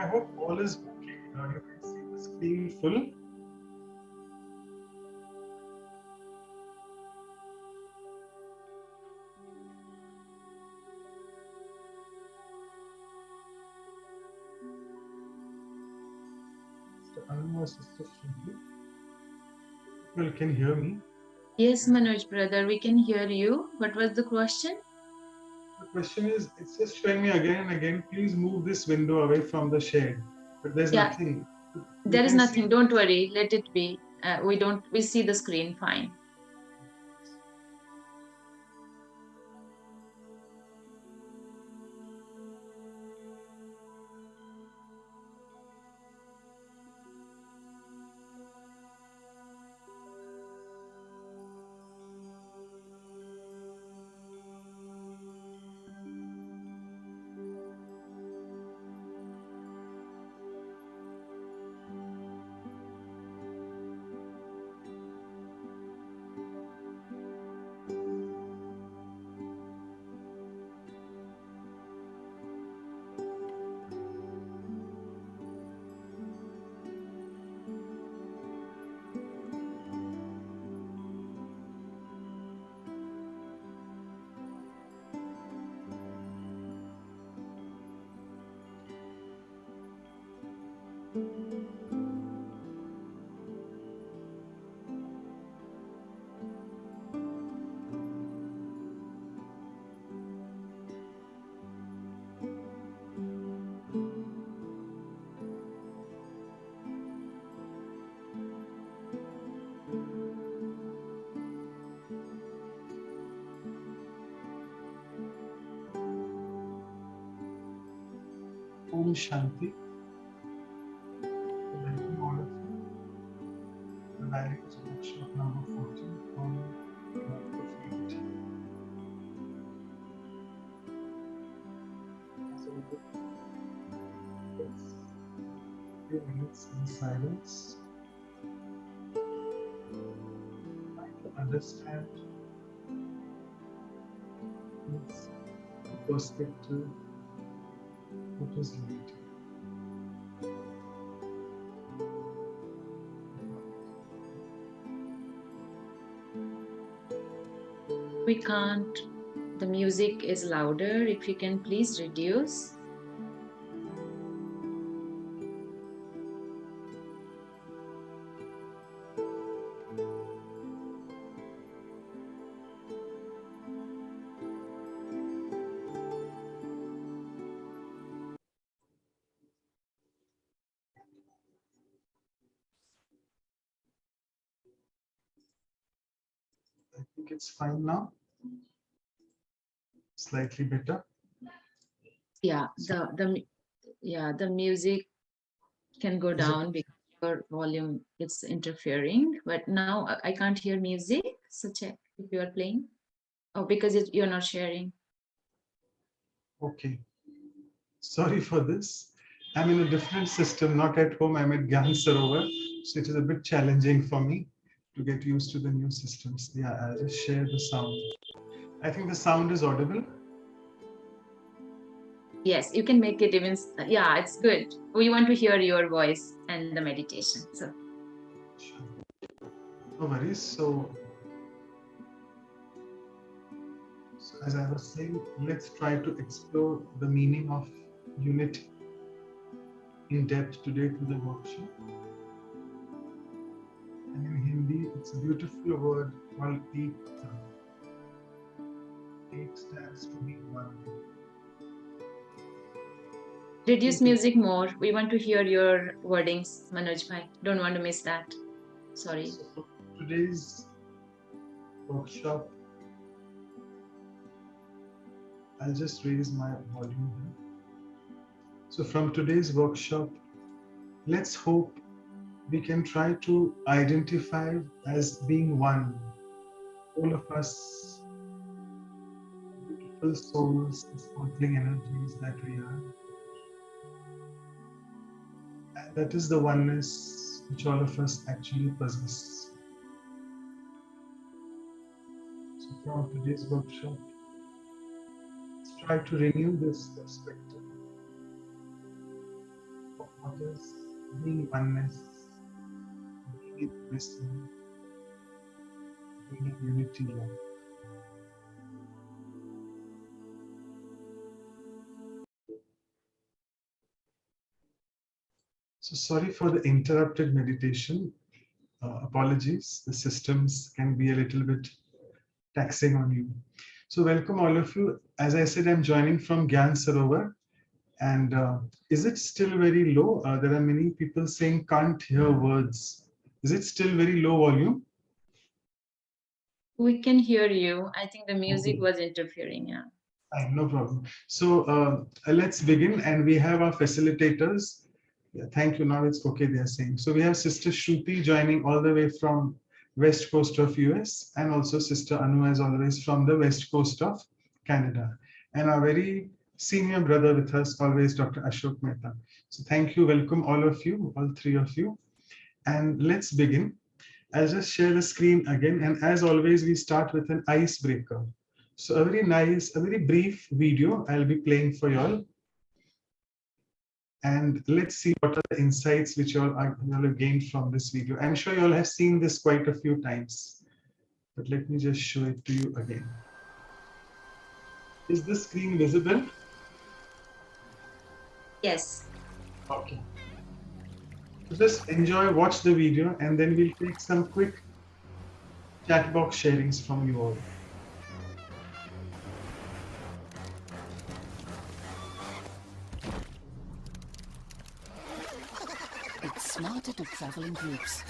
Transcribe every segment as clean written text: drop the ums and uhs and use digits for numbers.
I hope all is okay. You can see the screen full. Sister Anu, Sister Shruti. Well, can you hear me? Yes, Manoj brother, we can hear you. What was the question? The question is, it's just showing me again and again, please move this window away from the shade. But there's nothing. There is nothing. Don't worry. Let it be. We see the screen fine. Om Shanti. Welcome all of you. The values workshop number 14 on the field. So let's few minutes in silence. Try to understand this perspective, what is unity. We can't. The music is louder. If you can please reduce. I think it's fine now. Slightly better. Yeah, the music can go down because your volume is interfering. But now I can't hear music. So check if you are playing. Oh, because you're not sharing. Okay. Sorry for this. I'm in a different system, not at home. I'm at Gyan Sarovar. So it is a bit challenging for me to get used to the new systems. Yeah, I'll just share the sound. I think the sound is audible. Yes, you can make it even. Yeah, it's good. We want to hear your voice and the meditation. So, no worries. So as I was saying, let's try to explore the meaning of unity in depth today through the workshop. And in Hindi, it's a beautiful word called Ekta. Ek stands to be one. reduce music more. We want to hear your wordings, Manoj bhai. Don't want to miss that. Sorry. So for today's workshop, I'll just raise my volume here. So from today's workshop, let's hope we can try to identify as being one. All of us, beautiful souls, sparkling energies that we are. And that is the oneness which all of us actually possess. So from today's workshop, let's try to renew this perspective What is being oneness, being in unison, being in unity? So sorry for the interrupted meditation. Apologies. The systems can be a little bit taxing on you. So welcome all of you. As I said, I'm joining from Gyan Sarovar. And is it still very low? There are many people saying can't hear words. Is it still very low volume? We can hear you. I think the music Okay. was interfering. Yeah. Fine, no problem. So let's begin. And we have our facilitators. Yeah, thank you. Now it's okay, they're saying. So we have Sister Shruti joining all the way from west coast of US, and also Sister Anu as always from the west coast of Canada. And our very senior brother with us always, Dr. Ashok Mehta. So thank you. Welcome all of you, all three of you. And let's begin. I'll just share the screen again. And as always, we start with an icebreaker. So a very nice, a very brief video I'll be playing for you all. And let's see what are the insights which you all have gained from this video. I'm sure you all have seen this quite a few times, but let me just show it to you again. Is the screen visible? Yes. Okay. So just enjoy, watch the video, and then we'll take some quick chat box sharings from you all. It's smarter to travel in groups.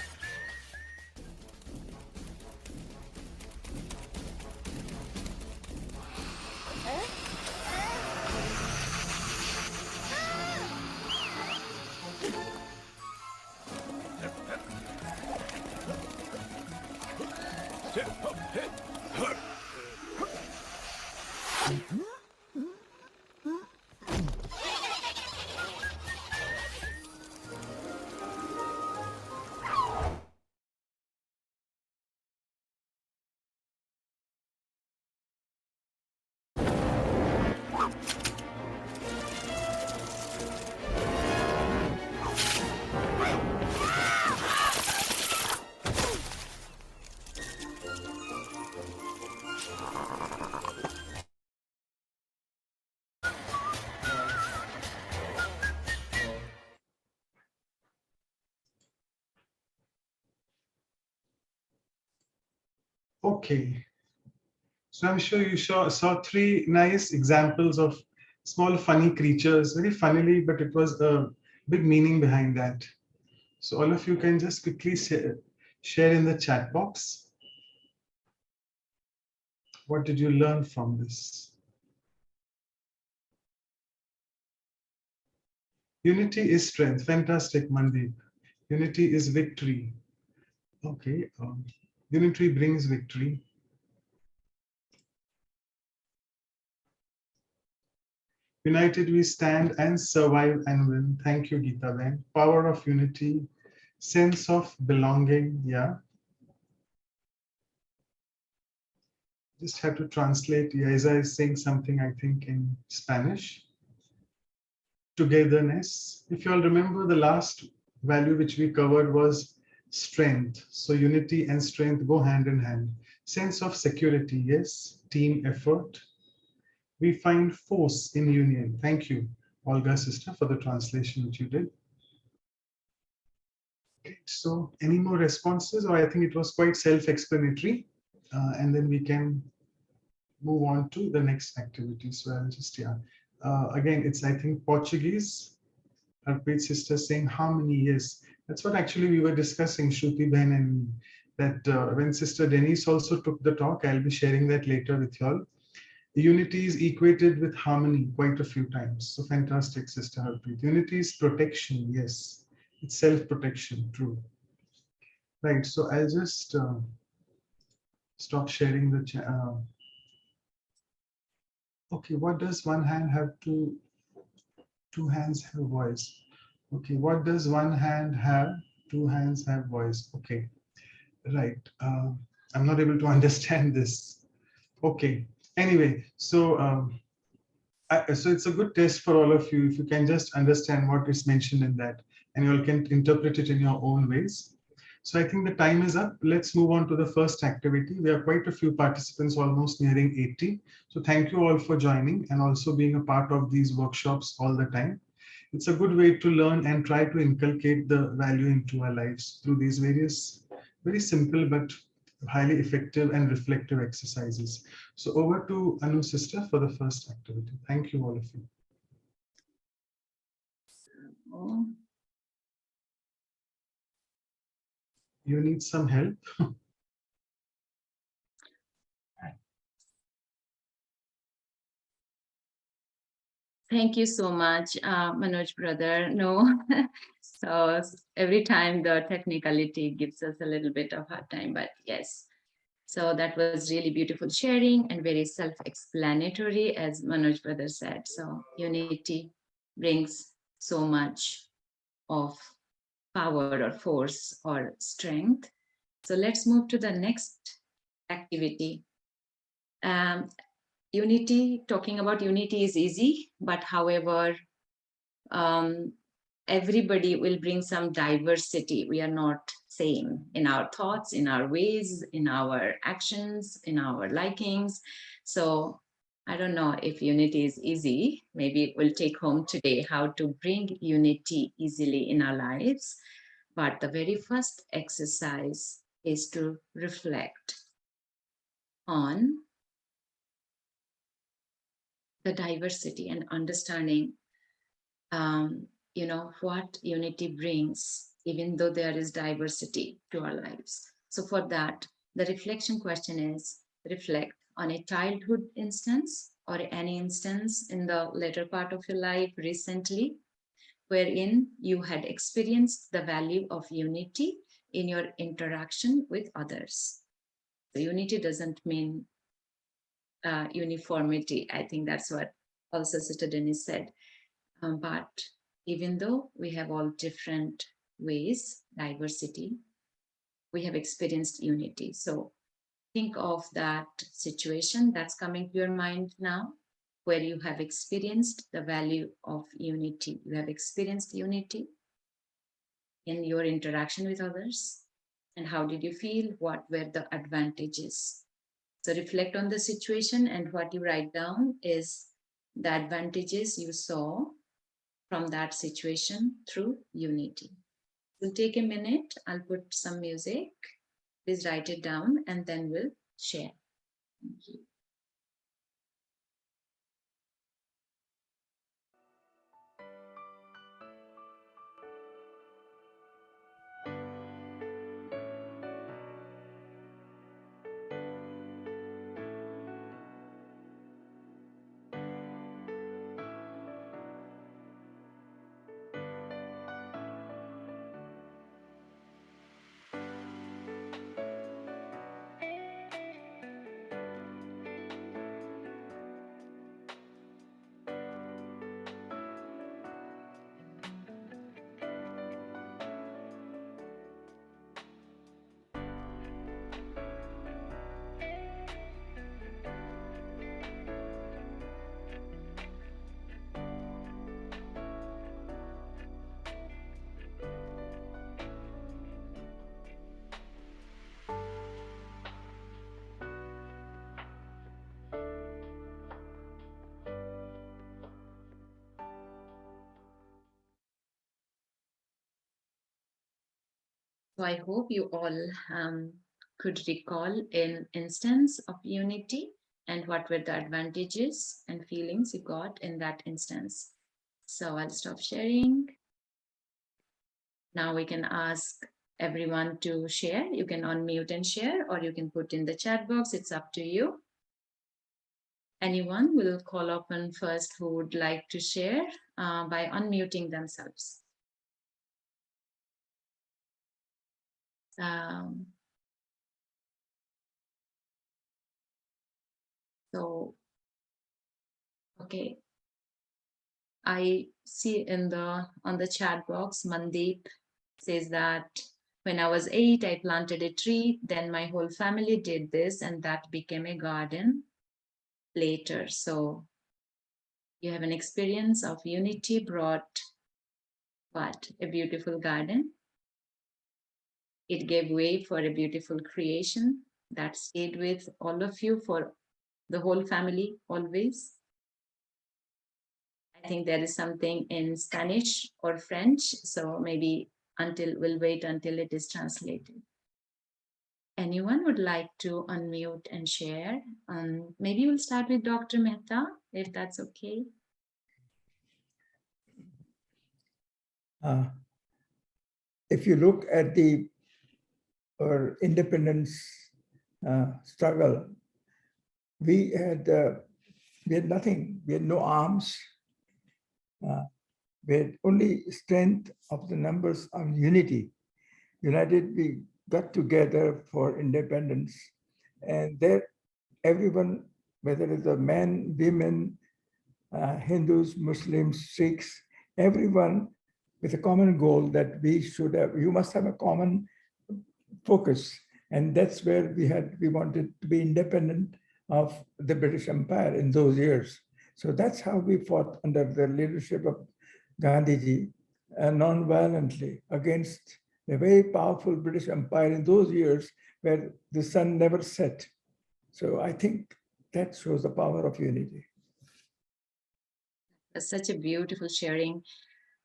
Okay. So I'm sure you saw three nice examples of small funny creatures, very funnily, but it was a big meaning behind that. So all of you can just quickly share in the chat box. What did you learn from this? Unity is strength. Fantastic, Mandeep. Unity is victory. Okay. Unity brings victory. United we stand and survive and win. Thank you, Geeta Ben. Power of unity, sense of belonging. Yeah. Just have to translate. Isa is saying something, I think, in Spanish. Togetherness. If you all remember, the last value which we covered was strength. So unity and strength go hand in hand. Sense of security, yes. Team effort. We find force in union. Thank you, Olga sister, for the translation which you did. Okay, so any more responses? Or I think it was quite self-explanatory. And then we can move on to the next activity. So I'll just, yeah. Again, it's, I think, Portuguese. Harpreet sister saying harmony, yes. That's what actually we were discussing, Shruti Ben and me, that when Sister Denise also took the talk, I'll be sharing that later with you all. Unity is equated with harmony quite a few times. So fantastic, Sister Harpreet. Unity is protection, yes. It's self-protection, true. Right, so I'll just stop sharing the chat. Okay, what does one hand have to, two hands have voice? Okay, what does one hand have, two hands have voice? Okay, right. I'm not able to understand this. Okay, anyway, so So it's a good test for all of you if you can just understand what is mentioned in that, and you all can interpret it in your own ways. So I think the time is up. Let's move on to the first activity. We have quite a few participants, almost nearing 80. So thank you all for joining and also being a part of these workshops all the time. It's a good way to learn and try to inculcate the value into our lives through these various, very simple but highly effective and reflective exercises. So over to Anu sister for the first activity. Thank you all of you. Oh, You need some help? thank you so much, Manoj brother. No, so every time the technicality gives us a little bit of hard time, but yes. So that was really beautiful sharing and very self-explanatory, as Manoj brother said. So unity brings so much of power or force or strength. So let's move to the next activity. Um, Unity, talking about unity is easy, but however, um, everybody will bring some diversity. We are not same in our thoughts, in our ways, in our actions, in our likings. So I don't know if unity is easy. Maybe we'll take home today how to bring unity easily in our lives. But the very first exercise is to reflect on the diversity and understanding, what unity brings, even though there is diversity to our lives. So for that, the reflection question is reflect on a childhood instance or any instance in the later part of your life recently, wherein you had experienced the value of unity in your interaction with others. So unity doesn't mean uniformity. I think that's what also Sister Denise said. But even though we have all different ways, diversity, we have experienced unity. So think of that situation that's coming to your mind now, where you have experienced the value of unity. You have experienced unity in your interaction with others. And how did you feel? What were the advantages? So reflect on the situation, and what you write down is the advantages you saw from that situation through unity. We'll take a minute. I'll put some music. Please write it down and then we'll share. Thank you. So I hope you all could recall an instance of unity and what were the advantages and feelings you got in that instance. So I'll stop sharing. Now we can ask everyone to share. You can unmute and share, or you can put in the chat box. It's up to you. Anyone will call upon first who would like to share by unmuting themselves. Um, so, okay, I see in the on the chat box, Mandeep says that when I was 8, I planted a tree. Then my whole family did this, and that became a garden later. So You have an experience of unity brought what? A beautiful garden. It gave way for a beautiful creation that stayed with all of you for the whole family always. I think there is something in Spanish or French, so maybe we'll wait until it is translated. Anyone would like to unmute and share? Maybe we'll start with Dr. Mehta, if that's okay. If you look at our independence struggle, we had nothing. We had no arms. We had only strength of the numbers of unity. United, we got together for independence, and there, everyone, whether it's a men, women, Hindus, Muslims, Sikhs, everyone with a common goal that you must have a common focus. And that's where we wanted to be independent of the British Empire in those years. So that's how we fought under the leadership of Gandhiji, non-violently against a very powerful British Empire in those years where the sun never set. So I think that shows the power of unity. Such a beautiful sharing.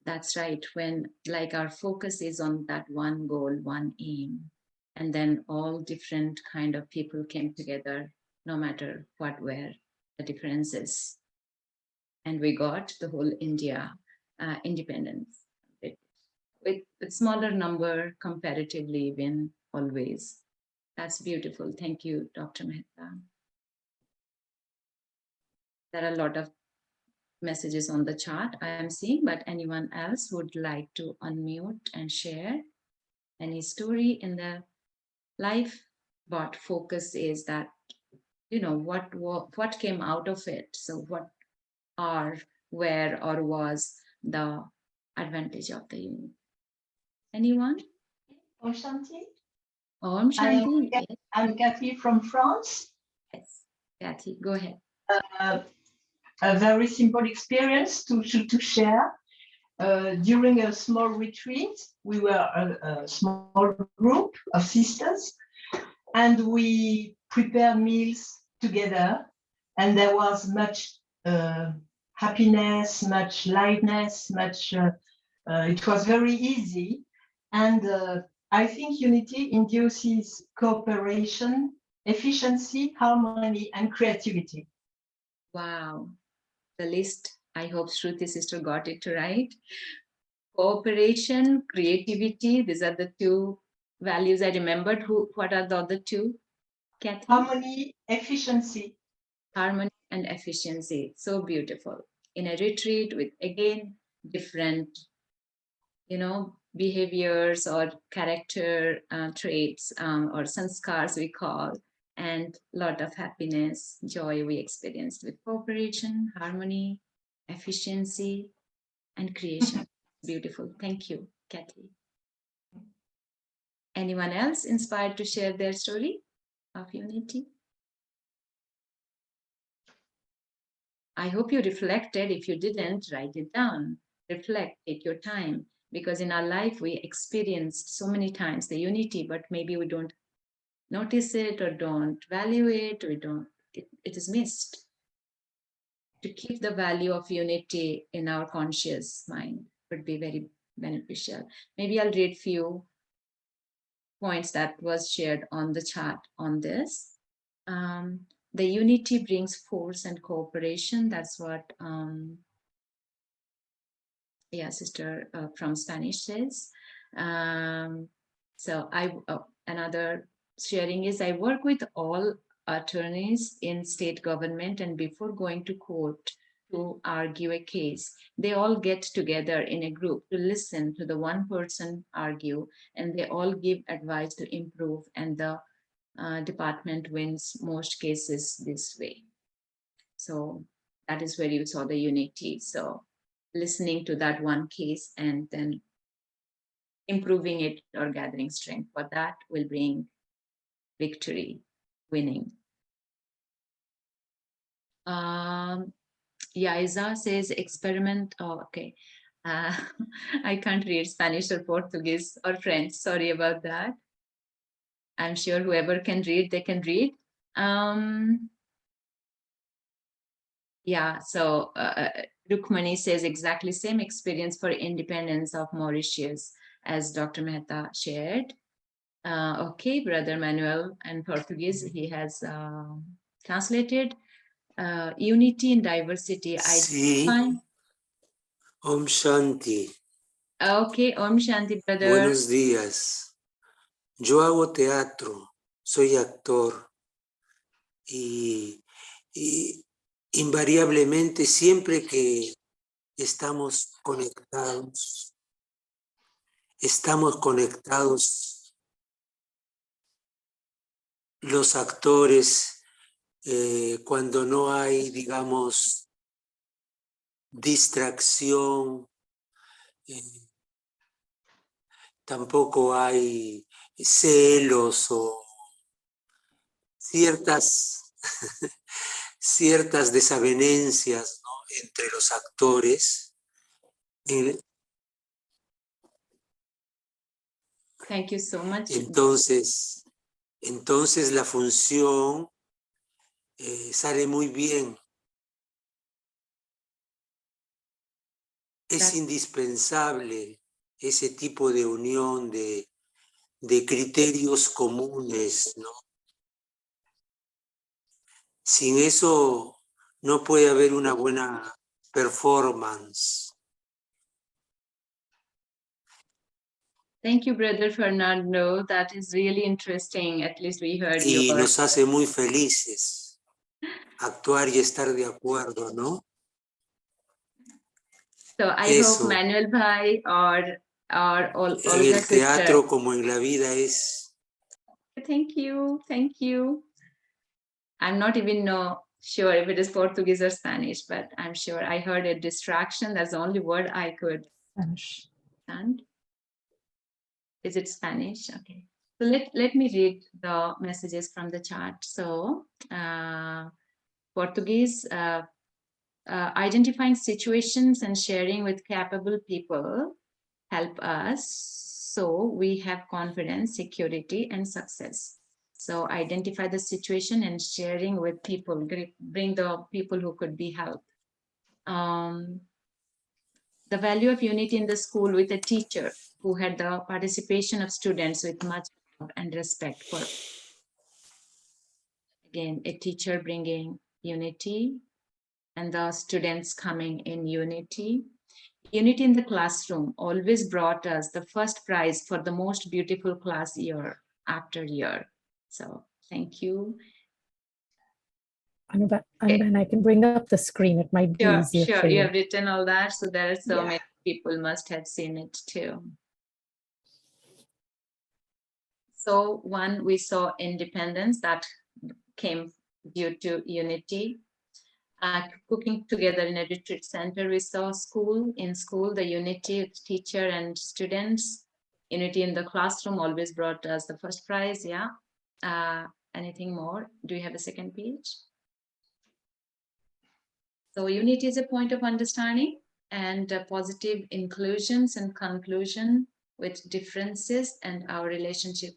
That's right. When like our focus is on that one goal, one aim, and then all different kind of people came together, no matter what were the differences. And we got the whole India independence with smaller number comparatively even always. That's beautiful. Thank you, Dr. Mehta. There are a lot of messages on the chart I am seeing, but anyone else would like to unmute and share any story in their life? But focus is that, what came out of it. So what are, where or was the advantage of the unit? Anyone? Om Shanti. Om Shanti. I'm Kathy from France. Yes, Kathy, go ahead. A very simple experience to share. During a small retreat, we were a small group of sisters, and we prepared meals together, and there was much happiness, much lightness, it was very easy. And I think unity induces cooperation, efficiency, harmony, and creativity. Wow. The list, I hope Shruti sister got it right. Cooperation, creativity, these are the two values I remembered. What are the other two, Kathy? Harmony, efficiency. Harmony and efficiency. So beautiful. In a retreat with, again, different, behaviors or character traits or sanskars we call, and a lot of happiness, joy we experienced with cooperation, harmony, efficiency, and creation. Beautiful. Thank you, Kathy. Anyone else inspired to share their story of unity? I hope you reflected. If you didn't, write it down. Reflect, take your time. Because in our life, we experienced so many times the unity, but maybe we don't notice it or don't value it, it is missed. To keep the value of unity in our conscious mind would be very beneficial. Maybe I'll read few points that was shared on the chart on this. The unity brings force and cooperation. That's what sister from Spanish says. So another sharing is I work with all attorneys in state government, and before going to court to argue a case, they all get together in a group to listen to the one person argue, and they all give advice to improve, and the department wins most cases this way. So that is where you saw the unity. So listening to that one case and then improving it or gathering strength for that will bring victory, winning. Yaiza says experiment. Oh, okay. Uh, I can't read Spanish or Portuguese or French. Sorry about that. I'm sure whoever can read, they can read. Yeah, so Rukmani says exactly same experience for independence of Mauritius as Dr. Mehta shared. Okay, Brother Manuel in Portuguese, he has translated unity in diversity. I Sí, find. Om Shanti. Okay, Om Shanti, brother. Buenos días. Yo hago teatro, soy actor y invariablemente siempre que estamos conectados los actores, cuando no hay, digamos, distracción, tampoco hay celos o ciertas, ciertas desavenencias, ¿no?, entre los actores. Thank you so much. Entonces la función sale muy bien. Es indispensable ese tipo de unión de criterios comunes, ¿no? Sin eso no puede haber una buena performance. Thank you, Brother Fernando. That is really interesting. At least we heard Y your. nos hace muy felices actuar y estar de acuerdo, ¿no? So I Eso. hope Manuel Bhai or En Olga el teatro como en la vida es. Thank you, thank you. I'm not even sure if it is Portuguese or Spanish, but I'm sure I heard a distraction. That's the only word I could understand. Is it Spanish? Okay. So let me read the messages from the chat. So Portuguese, identifying situations and sharing with capable people help us so we have confidence, security, and success. So identify the situation and sharing with people, bring the people who could be helped. The value of unity in the school with a teacher who had the participation of students with much love and respect for, again, a teacher bringing unity and the students coming in unity. Unity in the classroom always brought us the first prize for the most beautiful class year after year. So thank you. And I can bring up the screen. It might be easier sure. for you. You have written all that, so there are so Yeah. many people must have seen it too. So one, we saw independence that came due to unity. Cooking together in a retreat center, we saw school, the unity with teacher and students. Unity in the classroom always brought us the first prize. Yeah. Anything more? Do you have a second page? So unity is a point of understanding and positive inclusions and conclusion with differences, and our relationship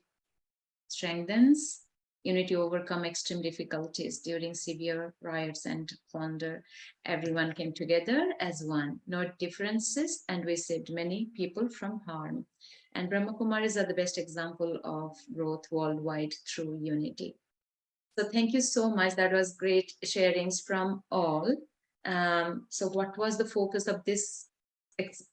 strengthens. Unity overcome extreme difficulties during severe riots and plunder. Everyone came together as one, no differences, and we saved many people from harm. And Brahma Kumaris are the best example of growth worldwide through unity. So thank you so much. That was great sharings from all. So what was the focus of this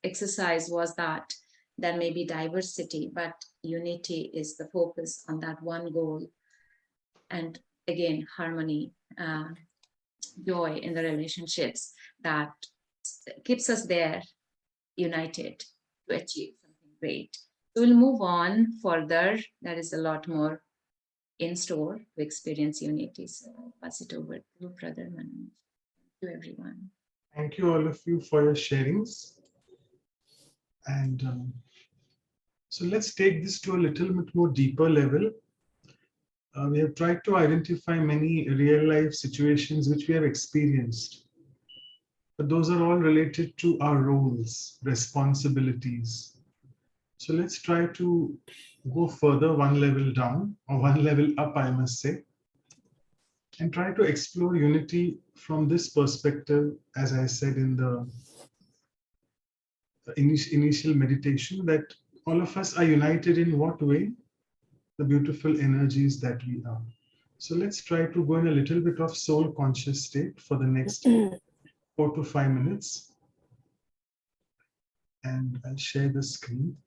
exercise was that there may be diversity, but unity is the focus on that one goal. And again, harmony, joy in the relationships that keeps us there united to achieve something great. So we'll move on further. There is a lot more in store to experience unity. So I'll pass it over to Brother Manu. To everyone. Thank you all of you for your sharings. And so let's take this to a little bit more deeper level. We have tried to identify many real life situations which we have experienced. but those are all related to our roles, responsibilities. So let's try to go further, one level down or one level up, I must say, and try to explore unity from this perspective, as I said in the initial meditation, that all of us are united in what way? The beautiful energies that we are. So let's try to go in a little bit of soul conscious state for the next 4 to 5 minutes. And I'll share the screen.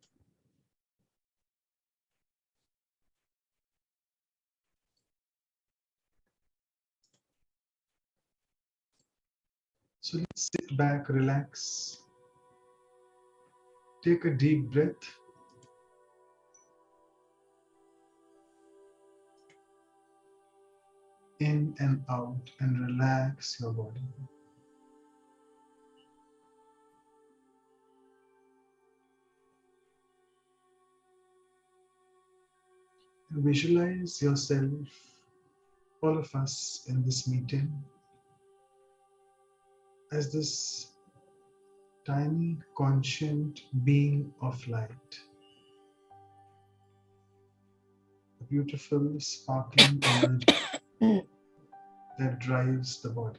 So let's sit back, relax, take a deep breath. In and out, and relax your body. And visualize yourself, all of us in this meeting, as this tiny, conscient being of light. A beautiful, sparkling energy that drives the body.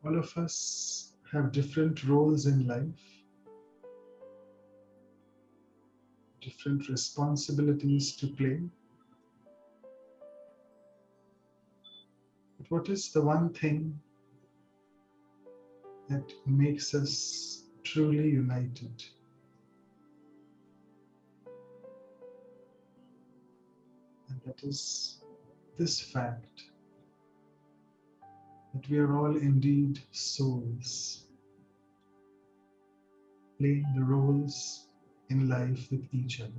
All of us have different roles in life, different responsibilities to play. But what is the one thing that makes us truly united? And that is this fact that we are all indeed souls, playing the roles in life with each other.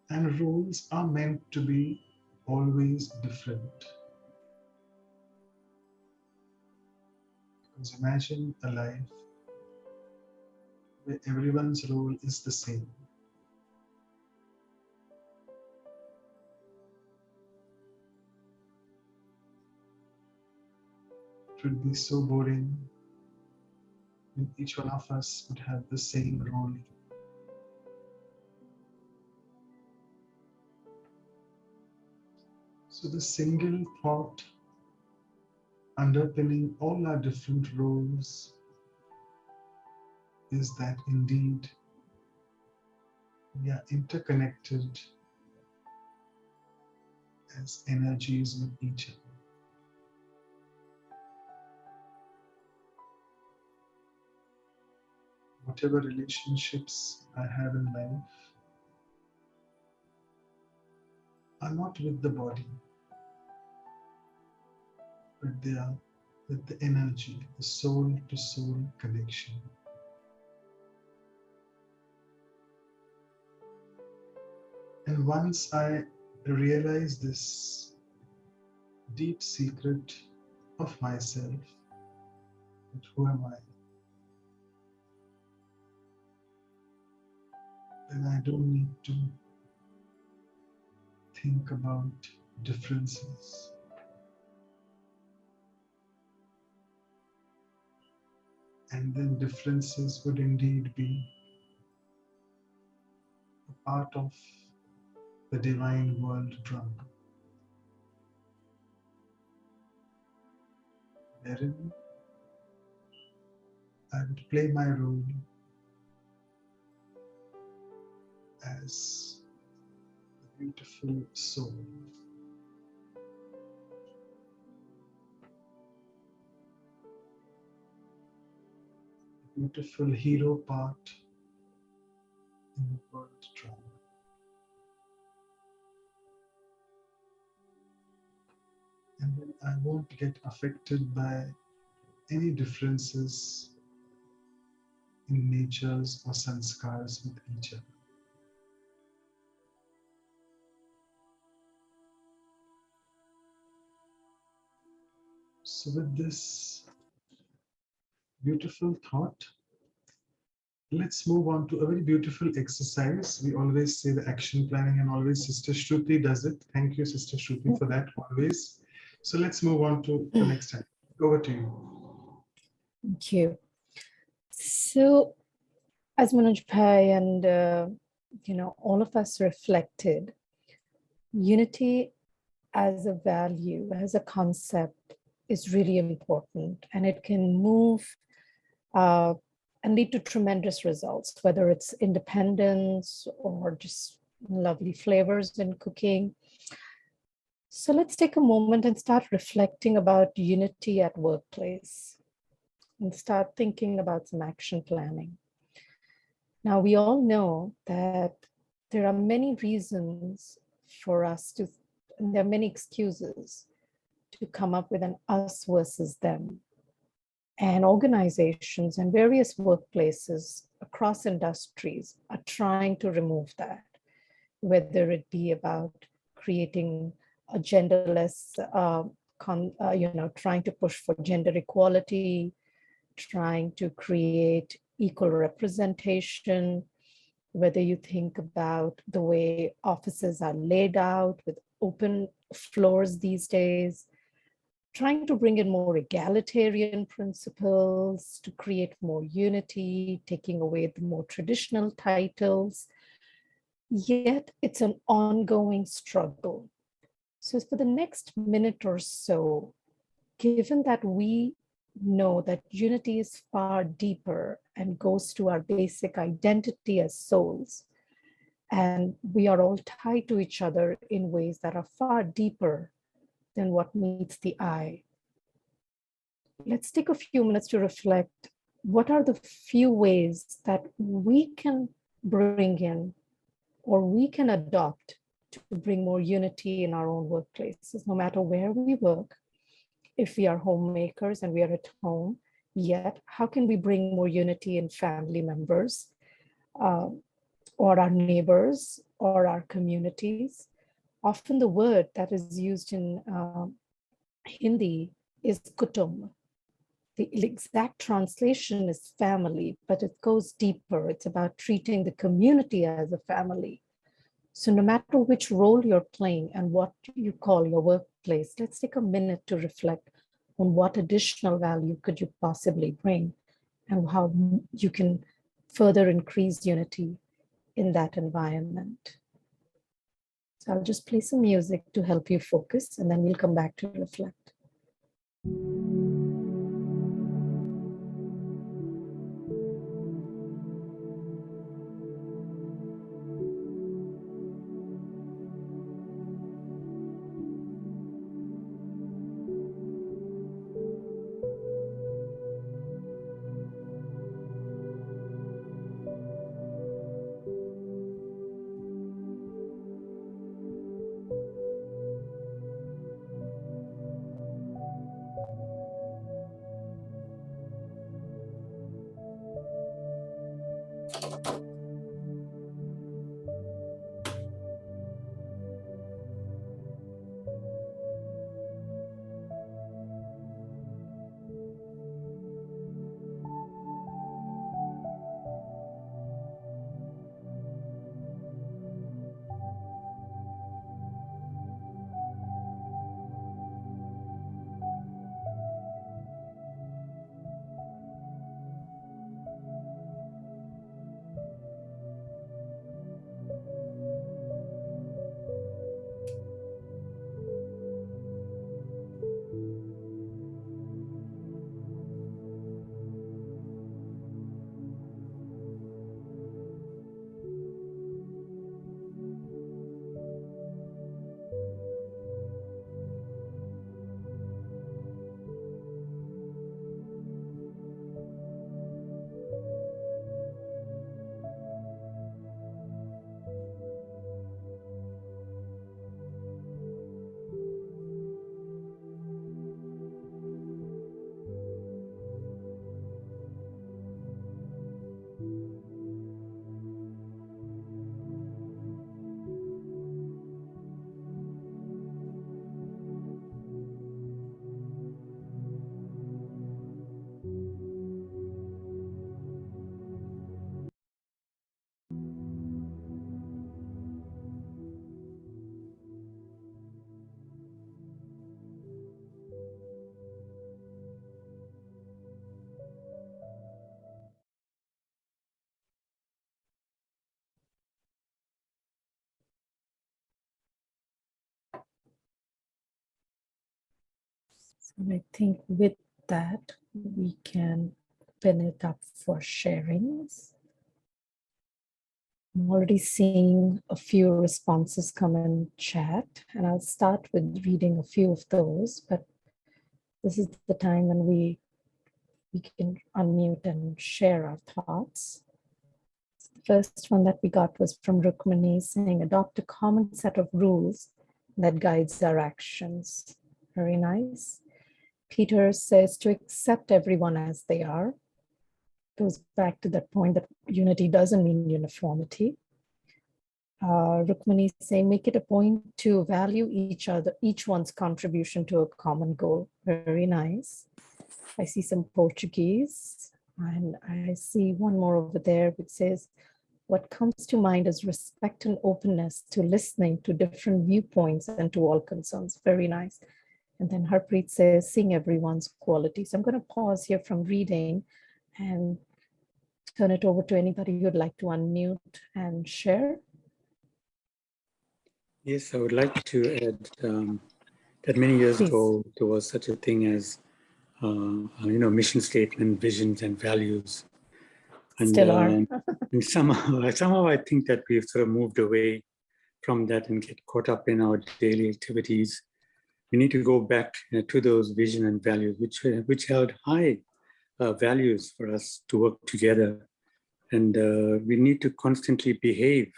And roles are meant to be always different. Because imagine a life where everyone's role is the same. It would be so boring when each one of us would have the same role. So the single thought underpinning all our different roles is that indeed we are interconnected as energies with each other. Whatever relationships I have in life are not with the body, but they are with the energy, the soul to soul connection. And once I realize this deep secret of myself, that who am I, then I don't need to think about differences. And then differences would indeed be a part of the divine world drama, wherein I would play my role as a beautiful soul. A beautiful hero part in the world drama. And then I won't get affected by any differences in natures or sanskars with each other. So with this beautiful thought. Let's move on to a very beautiful exercise. We always say the action planning, and always Sister Shruti does it. Thank you, Sister Shruti, for that always. So let's move on to the next time. Over to you. Thank you. So, as Manoj Bhai and all of us reflected, unity as a value, as a concept, is really important, and it can move and lead to tremendous results, whether it's independence or just lovely flavors in cooking. So let's take a moment and start reflecting about unity at workplace and start thinking about some action planning. Now, we all know that there are many reasons for us to, and there are many excuses to come up with an us versus them. And organizations and various workplaces across industries are trying to remove that, whether it be about creating a genderless, trying to push for gender equality, trying to create equal representation, whether you think about the way offices are laid out with open floors these days, trying to bring in more egalitarian principles to create more unity, taking away the more traditional titles. Yet it's an ongoing struggle. So for the next minute or so, given that we know that unity is far deeper and goes to our basic identity as souls, and we are all tied to each other in ways that are far deeper than what meets the eye. Let's take a few minutes to reflect. What are the few ways that we can bring in or we can adopt to bring more unity in our own workplaces, no matter where we work? If we are homemakers and we are at home, yet how can we bring more unity in family members or our neighbors or our communities? Often the word that is used in Hindi is kutum. The exact translation is family, but it goes deeper. It's about treating the community as a family. So no matter which role you're playing and what you call your workplace, let's take a minute to reflect on what additional value could you possibly bring and how you can further increase unity in that environment. So I'll just play some music to help you focus, and then we'll come back to reflect. And I think with that, we can open it up for sharings. I'm already seeing a few responses come in chat, and I'll start with reading a few of those, but this is the time when we can unmute and share our thoughts. The first one that we got was from Rukmini saying, adopt a common set of rules that guides our actions. Very nice. Peter says to accept everyone as they are. Goes back to that point that unity doesn't mean uniformity. Rukmini saying, make it a point to value each one's contribution to a common goal. Very nice. I see some Portuguese, and I see one more over there which says, what comes to mind is respect and openness to listening to different viewpoints and to all concerns. Very nice. And then Harpreet says, seeing everyone's qualities. I'm going to pause here from reading and turn it over to anybody who'd like to unmute and share. Yes, I would like to add that many years Please. ago, there was such a thing as, mission statement, visions, and values. And, Still are. and somehow I think that we've sort of moved away from that and get caught up in our daily activities. We need to go back to those vision and values, which held high values for us to work together. And we need to constantly behave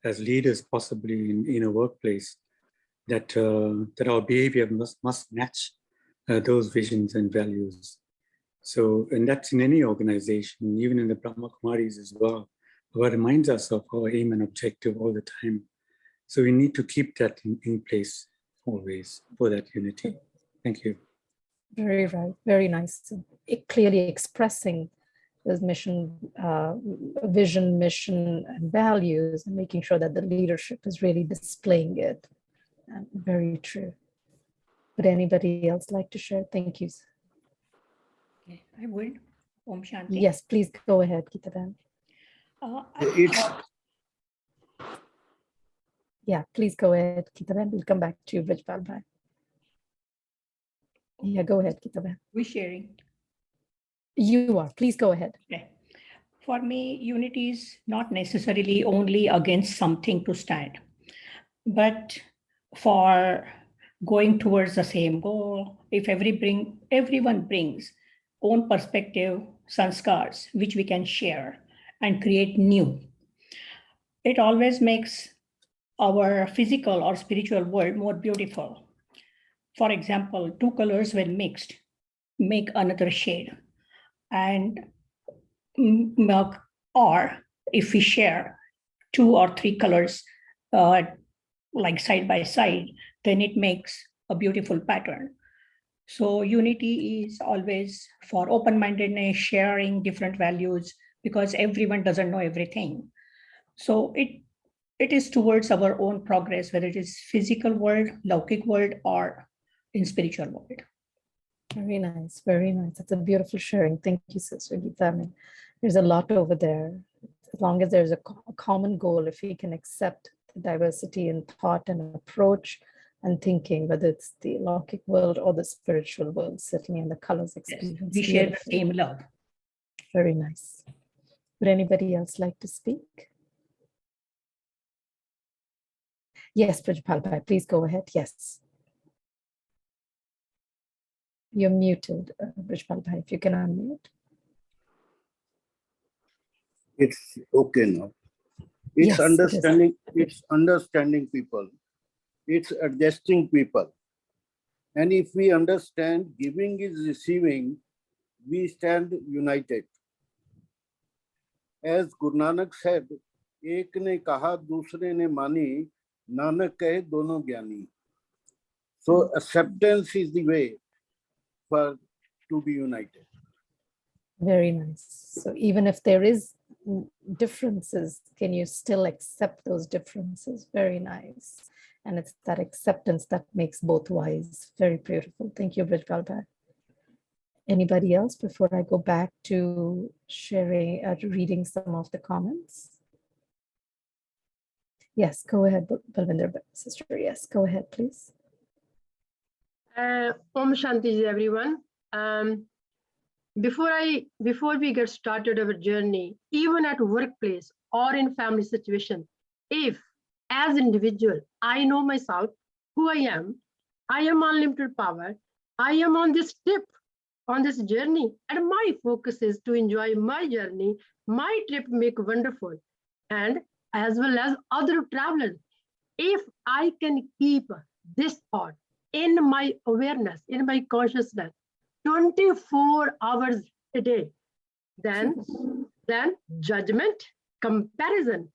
as leaders, possibly in a workplace, that our behavior must match those visions and values. So, and that's in any organization, even in the Brahma Kumaris as well. What reminds us of our aim and objective all the time. So we need to keep that in place always for that unity. Thank you. Very right, very nice. It clearly expressing this mission, vision, mission, and values, and making sure that the leadership is really displaying it. And very true. Would anybody else like to share? Thank you. Okay, I would. Om Shanti. Yes, please go ahead, Geeta. Yeah, please go ahead, Geeta. We'll come back to you, Brijpal Bhai. Yeah, go ahead, Geeta. We're sharing. You are. Please go ahead. Okay. For me, unity is not necessarily only against something to stand, but for going towards the same goal. If everyone brings own perspective, sanskars, which we can share and create new, it always makes our physical or spiritual world more beautiful. For example, two colors when mixed make another shade. And or if we share 2 or 3 colors like side by side, then it makes a beautiful pattern. So unity is always for open-mindedness, sharing different values, because everyone doesn't know everything. So it is towards our own progress, whether it is physical world, Laukik world, or in spiritual world. Very nice, very nice. That's a beautiful sharing. Thank you, Sister Geeta. I mean, there's a lot over there. As long as there's a common goal, if we can accept the diversity in thought and approach and thinking, whether it's the Laukik world or the spiritual world, certainly in the colors experience. Yes, we share the same love. Very nice. Would anybody else like to speak? Yes, Brijpal Bhai, please go ahead. Yes. You're muted, Brijpal Bhai, if you can unmute. It's okay now. It's Yes, understanding, it's understanding people. It's adjusting people. And if we understand giving is receiving, we stand united. As Guru Nanak said, एक ने कहा दूसरे ने मानी, नानक कहे दोनों ज्ञानी. So acceptance is the way to be united. Very nice. So even if there is differences, can you still accept those differences? Very nice. And it's that acceptance that makes both wise. Very beautiful. Thank you, Brijpal Bhai. Anybody else before I go back to sharing, reading some of the comments? Yes, go ahead, Balvinder, sister. Yes, go ahead, please. Om Shanti ji, everyone. Before we get started our journey, even at workplace or in family situation, if as individual I know myself, who I am unlimited power. I am on this trip, on this journey, and my focus is to enjoy my journey, my trip make wonderful, and as well as other travelers. If I can keep this thought in my awareness, in my consciousness, 24 hours a day, then judgment, comparison,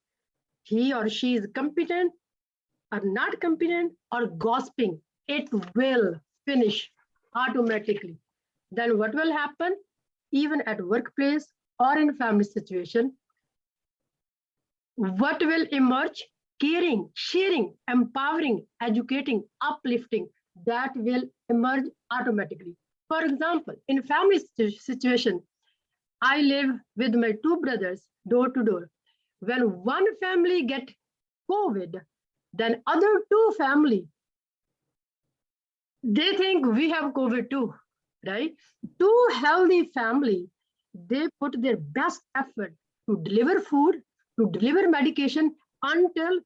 he or she is competent or not competent or gossiping, it will finish automatically. Then what will happen? Even at workplace or in family situation, what will emerge? Caring, sharing, empowering, educating, uplifting, that will emerge automatically. For example, in family situation, I live with my two brothers door to door. When one family get COVID, then other two family, they think we have COVID too, right? Two healthy family, they put their best effort to deliver food, to deliver medication until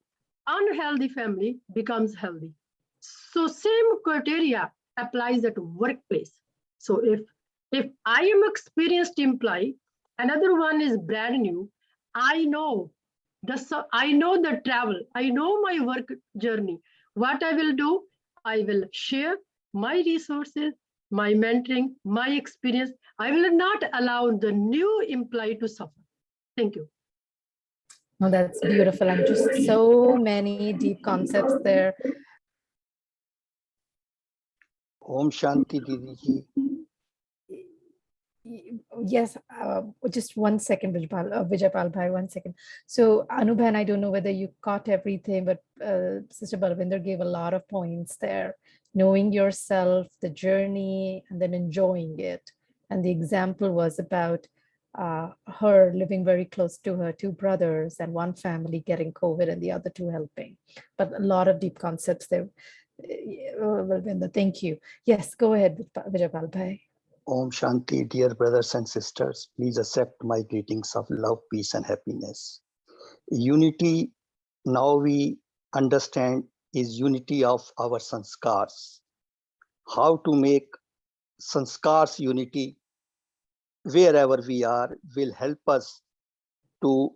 unhealthy family becomes healthy. So same criteria applies at workplace. So if I am experienced employee, another one is brand new, I know I know the travel, I know my work journey. What I will do, I will share my resources, my mentoring, my experience. I will not allow the new employee to suffer. Thank you. Oh, that's beautiful. And just so many deep concepts there. Om Shanti Didi ji. Yes, just 1 second, Vijaypal Bhai, 1 second. So Anubhan, I don't know whether you caught everything, but Sister Balvinder gave a lot of points there. Knowing yourself, the journey, and then enjoying it. And the example was about her living very close to her two brothers and one family getting COVID and the other two helping. But a lot of deep concepts there. Balvinder, thank you. Yes, go ahead, Vijaypal Bhai. Om Shanti, dear brothers and sisters, please accept my greetings of love, peace, and happiness. Unity, now we understand, is unity of our sanskars. How to make sanskars unity wherever we are will help us to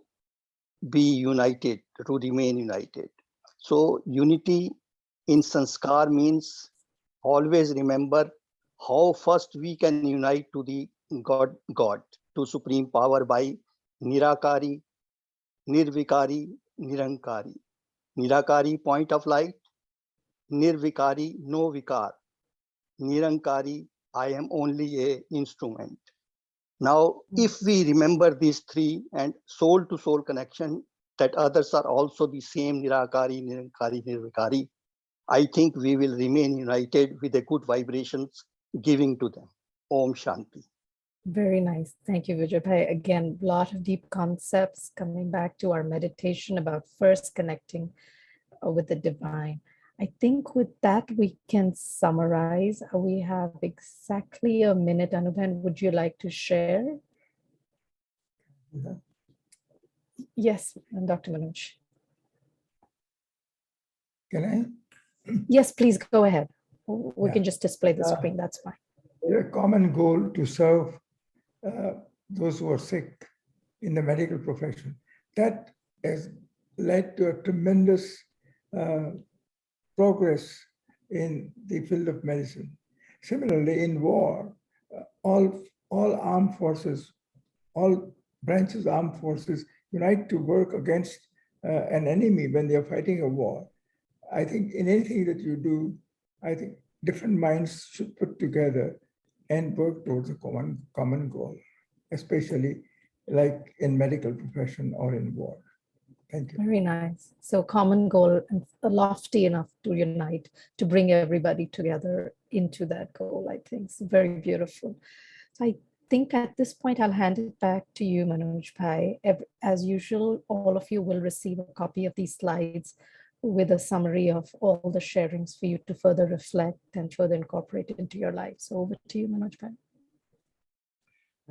be united, to remain united. So unity in sanskar means always remember how first we can unite to the God, to supreme power by Nirakari, Nirvikari, Nirankari. Nirakari, point of light. Nirvikari, no vikar. Nirankari, I am only a instrument. Now, if we remember these three and soul to soul connection, that others are also the same Nirakari, Nirankari, Nirvikari, I think we will remain united with the good vibrations giving to them. Om Shanti. Very nice. Thank you, Vijay Bhai. Again, a lot of deep concepts coming back to our meditation about first connecting with the divine. I think with that, we can summarize. We have exactly a minute. Anubhan, would you like to share? Yeah. Yes, Dr. Manoj. Can I? Yes, please go ahead. We can just display the screen, that's fine. A common goal to serve those who are sick in the medical profession. That has led to a tremendous progress in the field of medicine. Similarly, in war, all armed forces, all branches of armed forces unite to work against an enemy when they are fighting a war. I think in anything that you do, I think different minds should put together and work towards a common goal, especially like in medical profession or in war. Thank you. Very nice. So common goal and lofty enough to unite, to bring everybody together into that goal, I think. It's very beautiful. So I think at this point, I'll hand it back to you, Manoj Bhai. As usual, all of you will receive a copy of these slides with a summary of all the sharings for you to further reflect and further incorporate into your life. So over to you, Manoj Bhai.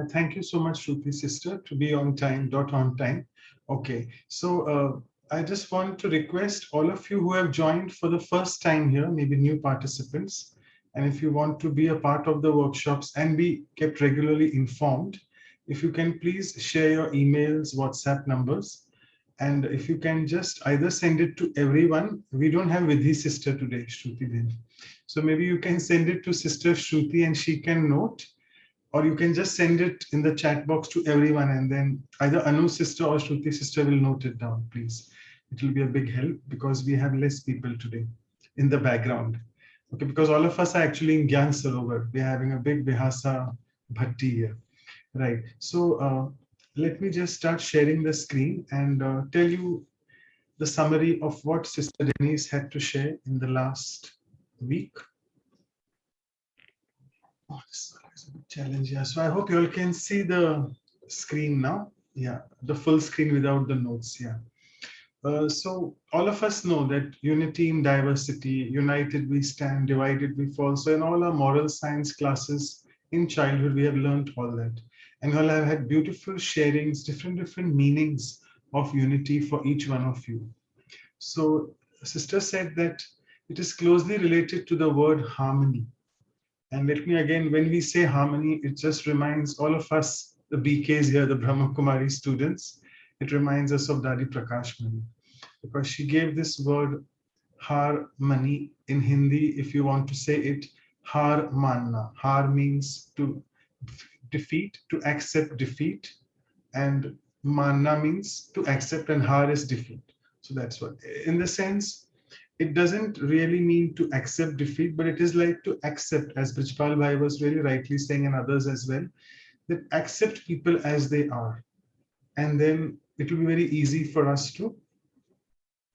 Thank you so much, Shruti sister, to be on time, dot on time. Okay, so I just want to request all of you who have joined for the first time here, maybe new participants, and if you want to be a part of the workshops and be kept regularly informed, if you can please share your emails, WhatsApp numbers, and if you can just either send it to everyone. We don't have Vidhi sister today, Shruti then. So maybe you can send it to Sister Shruti and she can note, or you can just send it in the chat box to everyone, and then either Anu sister or Shruti sister will note it down, please. It will be a big help because we have less people today in the background. Okay, because all of us are actually in Gyan Sarovar. We are having a big Vihasa Bhatti here. Right. So let me just start sharing the screen and tell you the summary of what Sister Denise had to share in the last week. Oh, this is a bit challenge. Yeah. So I hope you all can see the screen now. Yeah, the full screen without the notes. Yeah. So all of us know that unity in diversity, united we stand, divided we fall. So in all our moral science classes in childhood, we have learned all that. And we all have had beautiful sharings, different meanings of unity for each one of you. So sister said that it is closely related to the word harmony. And let me again, when we say harmony, it just reminds all of us, the BKs here, the Brahma Kumari students, it reminds us of Dadi Prakash Mani, because she gave this word harmony in Hindi. If you want to say it, har manna. Har means to defeat, to accept defeat, and manna means to accept, and har is defeat. So that's what, in the sense, it doesn't really mean to accept defeat, but it is like to accept, as Brijpal Bhai was really rightly saying, and others as well, that accept people as they are. And then it will be very easy for us to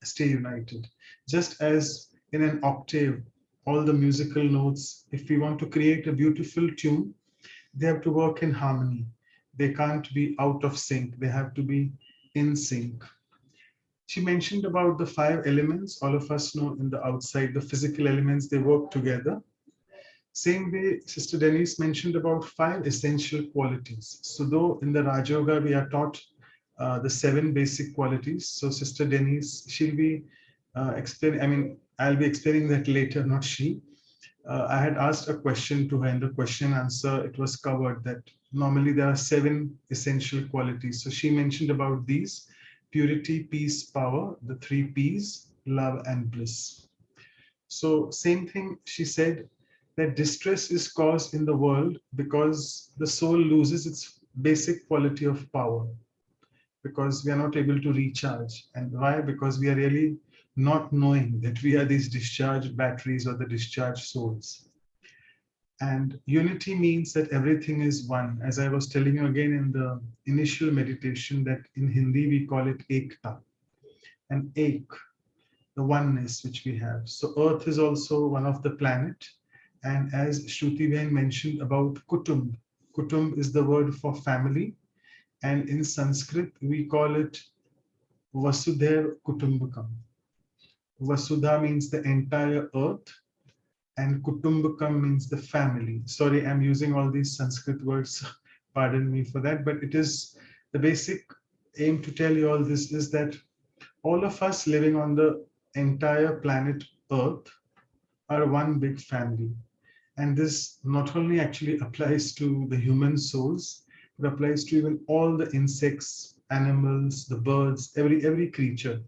stay united. Just as in an octave, all the musical notes, if we want to create a beautiful tune, they have to work in harmony. They can't be out of sync. They have to be in sync. She mentioned about the 5 elements. All of us know in the outside, the physical elements, they work together. Same way, Sister Denise mentioned about 5 essential qualities. So though in the Raj Yoga, we are taught the 7 basic qualities. So Sister Denise, she'll be explaining, I mean, I'll be explaining that later, not she. I had asked a question to her, and the question answer, it was covered that normally there are 7 essential qualities. So she mentioned about these: purity, peace, power, the 3 P's, love and bliss. So same thing, she said that distress is caused in the world because the soul loses its basic quality of power, because we are not able to recharge. And why? Because we are really not knowing that we are these discharged batteries or the discharged souls. And unity means that everything is one. As I was telling you again in the initial meditation, that in Hindi we call it ekta. And ek, the oneness which we have. So Earth is also one of the planet. And as Shruti Bhen mentioned about kutumb, kutumb is the word for family. And in Sanskrit, we call it Vasudhaiv Kutumbakam. Vasudha means the entire earth, and Kutumbakam means the family. Sorry, I'm using all these Sanskrit words. Pardon me for that. But it is the basic aim to tell you all this is that all of us living on the entire planet Earth are one big family. And this not only actually applies to the human souls, it applies to even all the insects, animals, the birds, every creature.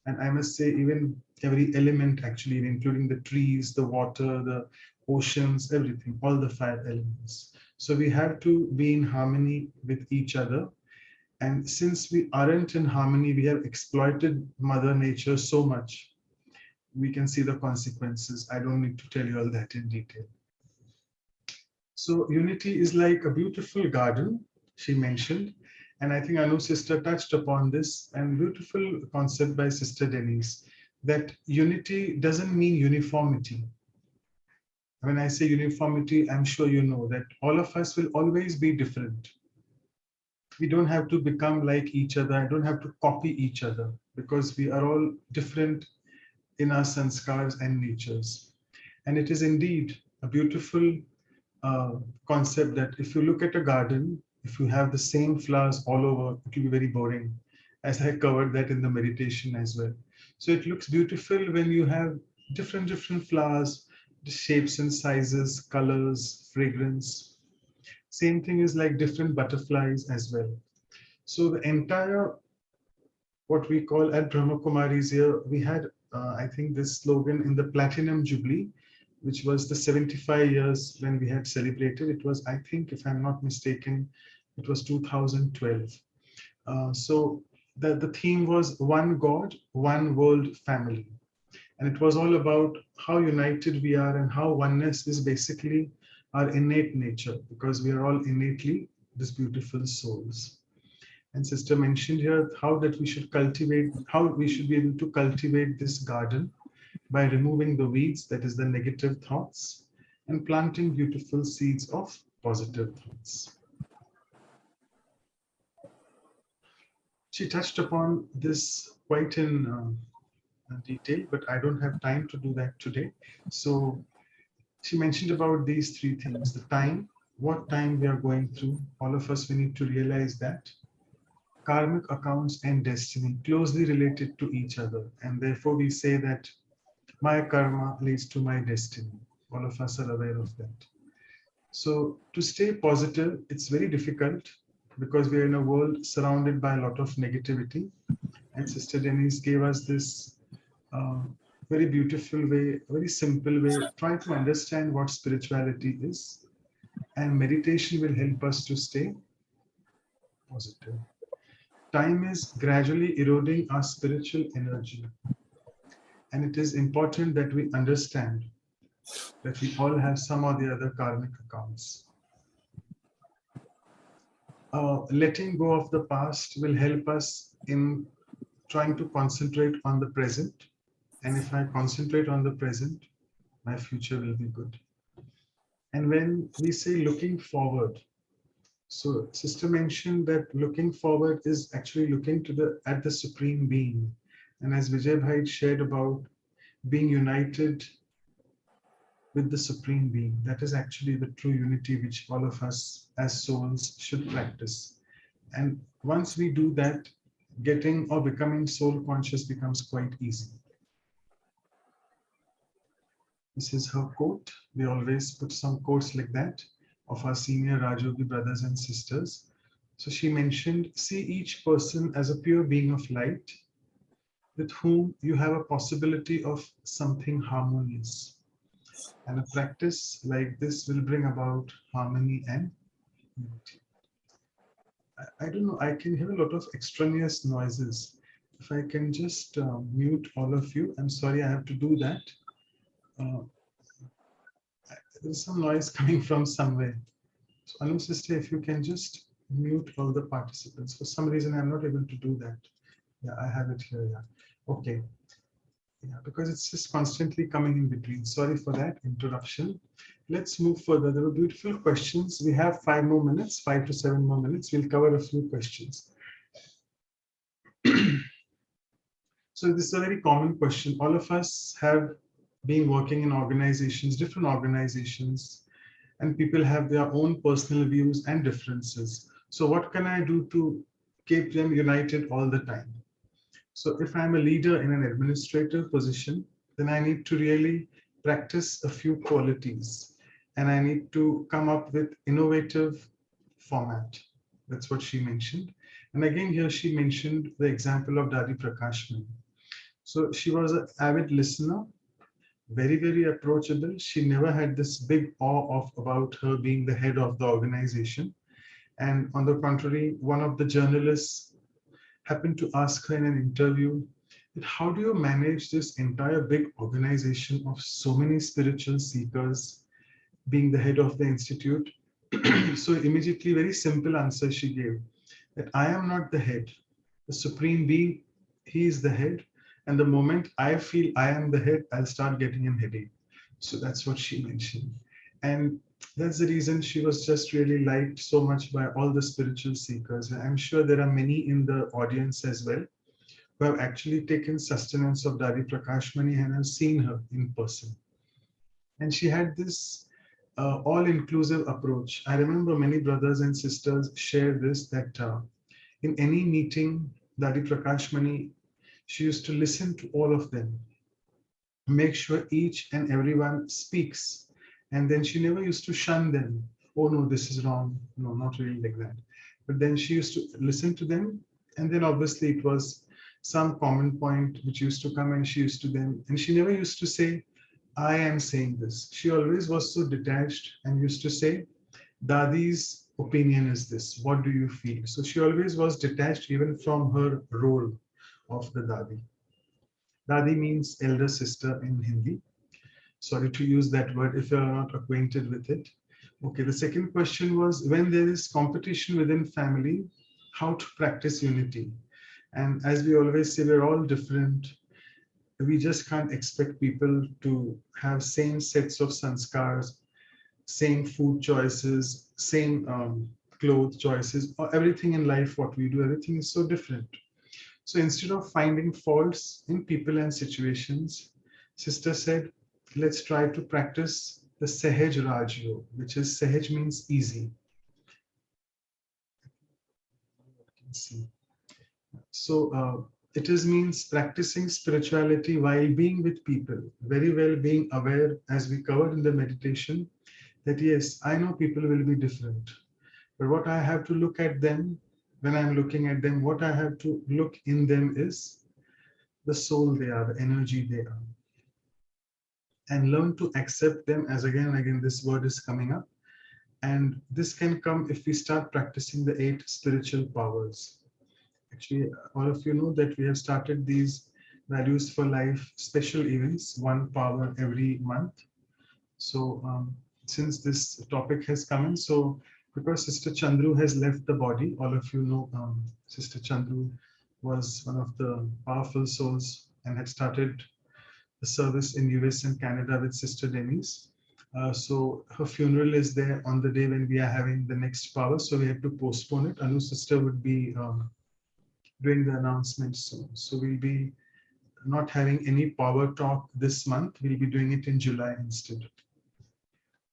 And I must say, even every element actually, including the trees, the water, the oceans, everything, all the 5 elements. So we have to be in harmony with each other. And since we aren't in harmony, we have exploited Mother Nature so much. We can see the consequences. I don't need to tell you all that in detail. So unity is like a beautiful garden, she mentioned. And I think Anu's sister touched upon this, and beautiful concept by Sister Denise, that unity doesn't mean uniformity. When I say uniformity, I'm sure you know that all of us will always be different. We don't have to become like each other. I don't have to copy each other because we are all different in our sanskars and natures. And it is indeed a beautiful concept that if you look at a garden, if you have the same flowers all over, it will be very boring, as I covered that in the meditation as well. So it looks beautiful when you have different flowers, the shapes and sizes, colors, fragrance. Same thing is like different butterflies as well. So the entire, what we call at Brahma Kumaris here, we had, I think, this slogan in the Platinum Jubilee, which was the 75 years when we had celebrated. It was, I think, if I'm not mistaken, it was 2012. So the theme was One God, One World Family. And it was all about how united we are and how oneness is basically our innate nature, because we are all innately these beautiful souls. And sister mentioned here how that we should cultivate, how we should be able to cultivate this garden by removing the weeds, that is the negative thoughts, and planting beautiful seeds of positive thoughts. She touched upon this quite in detail, but I don't have time to do that today. So she mentioned about these three things: the time, what time we are going through. All of us, we need to realize that karmic accounts and destiny closely related to each other, and therefore we say that my karma leads to my destiny. All of us are aware of that. So to stay positive, it's very difficult because we are in a world surrounded by a lot of negativity. And Sister Denise gave us this very beautiful way, very simple way. Try to understand what spirituality is, and meditation will help us to stay positive. Time is gradually eroding our spiritual energy. And it is important that we understand that we all have some or the other karmic accounts. Letting go of the past will help us in trying to concentrate on the present. And if I concentrate on the present, my future will be good. And when we say looking forward, so sister mentioned that looking forward is actually looking to at the supreme being. And as Vijay Bhai shared about being united with the supreme being, that is actually the true unity which all of us as souls should practice. And once we do that, getting or becoming soul conscious becomes quite easy. This is her quote. We always put some quotes like that of our senior Rajogi brothers and sisters. So she mentioned, see each person as a pure being of light with whom you have a possibility of something harmonious. And a practice like this will bring about harmony and unity. I don't know, I can hear a lot of extraneous noises. If I can just mute all of you. I'm sorry, I have to do that. There's some noise coming from somewhere. So Anum sister, if you can just mute all the participants. For some reason, I'm not able to do that. Yeah, I have it here. Yeah. Okay. Yeah, because it's just constantly coming in between. Sorry for that interruption. Let's move further. There were beautiful questions. We have 5 more minutes, 5 to 7 more minutes. We'll cover a few questions. So this is a very common question. All of us have been working in organizations, different organizations, and people have their own personal views and differences. So what can I do to keep them united all the time? So if I'm a leader in an administrative position, then I need to really practice a few qualities, and I need to come up with innovative format. That's what she mentioned. And again, here she mentioned the example of Dadi Prakashman. So she was an avid listener, very approachable. She never had this big awe of about her being the head of the organization. And on the contrary, one of the journalists happened to ask her in an interview, how do you manage this entire big organization of so many spiritual seekers being the head of the institute? So immediately, very simple answer she gave, that I am not the head. The supreme being, he is the head. And the moment I feel I am the head, I'll start getting a headache. So that's what she mentioned. And That's the reason she was just really liked so much by all the spiritual seekers. And I'm sure there are many in the audience as well who have actually taken sustenance of Dadi Prakashmani and have seen her in person. And she had this all-inclusive approach. I remember many brothers and sisters share this, that in any meeting, Dadi Prakashmani, she used to listen to all of them, make sure each and everyone speaks. And then she never used to shun them. Oh no, this is wrong. No, not really like that. But then she used to listen to them. And then obviously it was some common point which used to come, and she used to them. And she never used to say, I am saying this. She always was so detached and used to say, Dadi's opinion is this. What do you feel? So she always was detached even from her role of the Dadi. Dadi means elder sister in Hindi. Sorry to use that word if you are not acquainted with it. Okay, the second question was, when there is competition within family, how to practice unity? And as we always say, we're all different. We just can't expect people to have same sets of sanskars, same food choices, same clothes choices, or everything in life, what we do, everything is so different. So instead of finding faults in people and situations, sister said, let's try to practice the Sahaj Raj Yoga, which is Sahaj means easy. So it is means practicing spirituality while being with people, very well being aware, as we covered in the meditation, that yes, I know people will be different, but what I have to look at them, when I'm looking at them, what I have to look in them is the soul they are, the energy they are, and learn to accept them as again and again this word is coming up. And this can come if we start practicing the 8 spiritual powers. Actually, all of you know that we have started these values for life special events, 1 power every month. So since this topic has come in, so because Sister Chandru has left the body, all of you know Sister Chandru was one of the powerful souls and had started the service in US and Canada with Sister Denise. So her funeral is there on the day when we are having the next power, so we have to postpone it. Anu sister would be doing the announcement soon. So we'll be not having any power talk this month. We'll be doing it in July instead.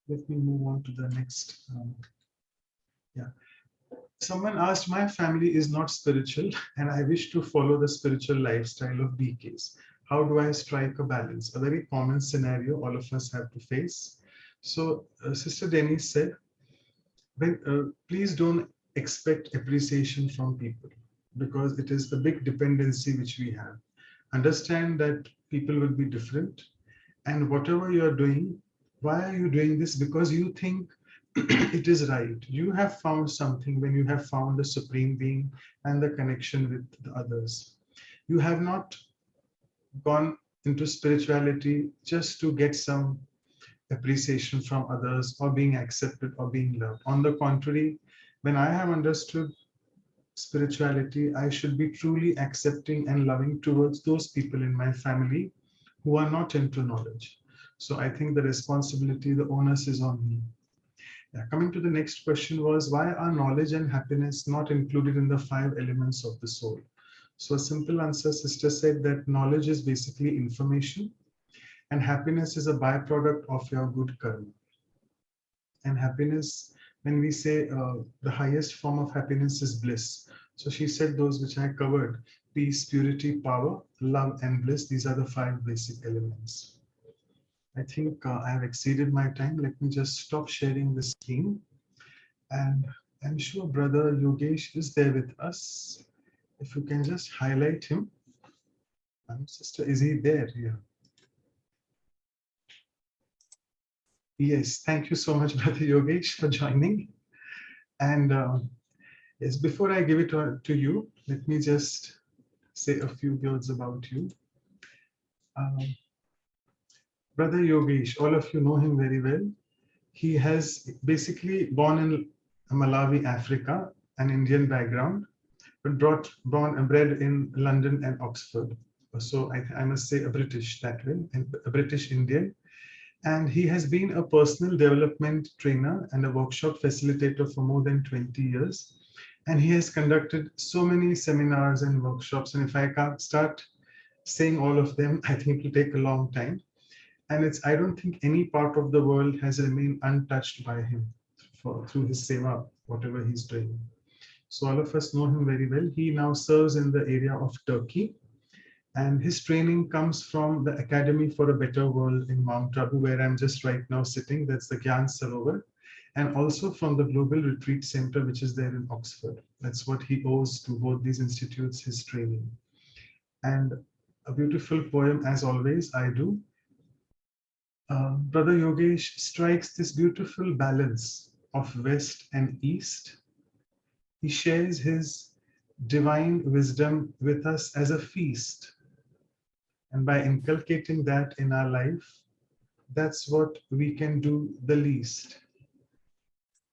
Let me move on to the next. Yeah. Someone asked, my family is not spiritual and I wish to follow the spiritual lifestyle of BKs. How do I strike a balance? A very common scenario all of us have to face. So Sister Denise said, please don't expect appreciation from people, because it is the big dependency which we have. Understand that people will be different, and whatever you are doing, why are you doing this? Because you think it is right. You have found something when you have found the Supreme Being and the connection with the others. You have not gone into spirituality just to get some appreciation from others or being accepted or being loved. On the contrary, when I have understood spirituality, I should be truly accepting and loving towards those people in my family who are not into knowledge. So I think the responsibility, the onus is on me. Yeah, coming to the next question was, why are knowledge and happiness not included in the 5 elements of the soul? So a simple answer, sister said, that knowledge is basically information and happiness is a byproduct of your good karma. And happiness, when we say the highest form of happiness is bliss. So she said those which I covered: peace, purity, power, love, and bliss. These are the 5 basic elements. I think I have exceeded my time. Let me just stop sharing the screen. And I'm sure Brother Yogesh is there with us. If you can just highlight him. Sister, is he there? Yeah. Yes, thank you so much, Brother Yogesh, for joining. And yes, before I give it to you, let me just say a few words about you. Brother Yogesh, all of you know him very well. He has basically born in Malawi, Africa, an Indian background, but born and bred in London and Oxford. So I must say a British that way, a British Indian. And he has been a personal development trainer and a workshop facilitator for more than 20 years. And he has conducted so many seminars and workshops. And if I can't start saying all of them, I think it will take a long time. And I don't think any part of the world has remained untouched by him through his seva, whatever he's doing. So all of us know him very well. He now serves in the area of Turkey. And his training comes from the Academy for a Better World in Mount Abu, where I'm just right now sitting. That's the Gyan Sarovar. And also from the Global Retreat Center, which is there in Oxford. That's what he owes to both these institutes, his training. And a beautiful poem, as always, I do. Brother Yogesh strikes this beautiful balance of West and East. He shares his divine wisdom with us as a feast. And by inculcating that in our life, that's what we can do the least.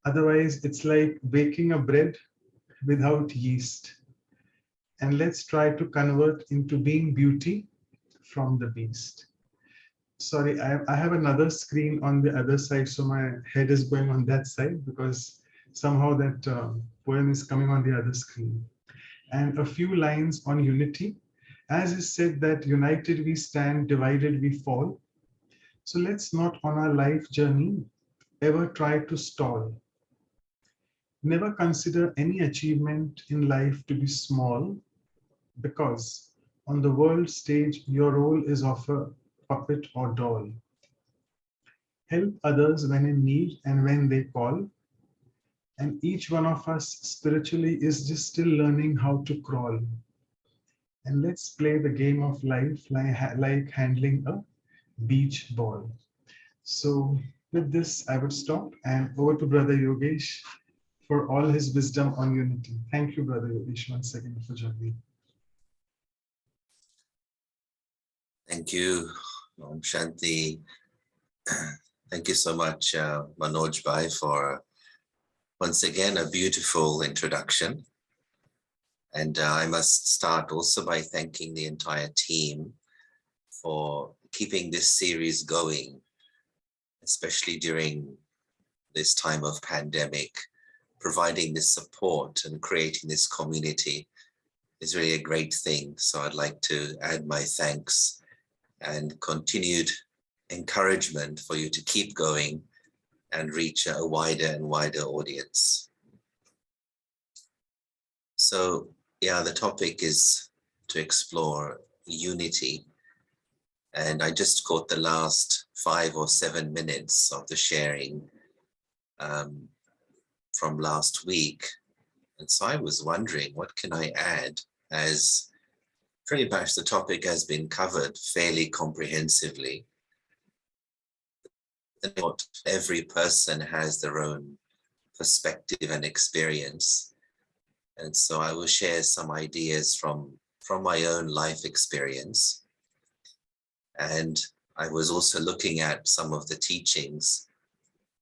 Otherwise, it's like baking a bread without yeast. And let's try to convert into being beauty from the beast. Sorry, I have another screen on the other side, so my head is going on that side because somehow that poem is coming on the other screen. And a few lines on unity. As is said that united we stand, divided we fall. So let's not on our life journey ever try to stall. Never consider any achievement in life to be small, because on the world stage, your role is of a puppet or doll. Help others when in need and when they call. And each one of us spiritually is just still learning how to crawl. And let's play the game of life like handling a beach ball. So with this, I would stop and over to Brother Yogesh for all his wisdom on unity. Thank you, Brother Yogesh, once again for joining. Thank you, Om Shanti. Thank you so much, Manoj Bhai, for once again a beautiful introduction. And I must start also by thanking the entire team for keeping this series going, especially during this time of pandemic. Providing this support and creating this community is really a great thing. So I'd like to add my thanks and continued encouragement for you to keep going and reach a wider and wider audience. So yeah, the topic is to explore unity. And I just caught the last 5 or 7 minutes of the sharing from last week. And so I was wondering, what can I add, as pretty much the topic has been covered fairly comprehensively. Not every person has their own perspective and experience. And so I will share some ideas from my own life experience. And I was also looking at some of the teachings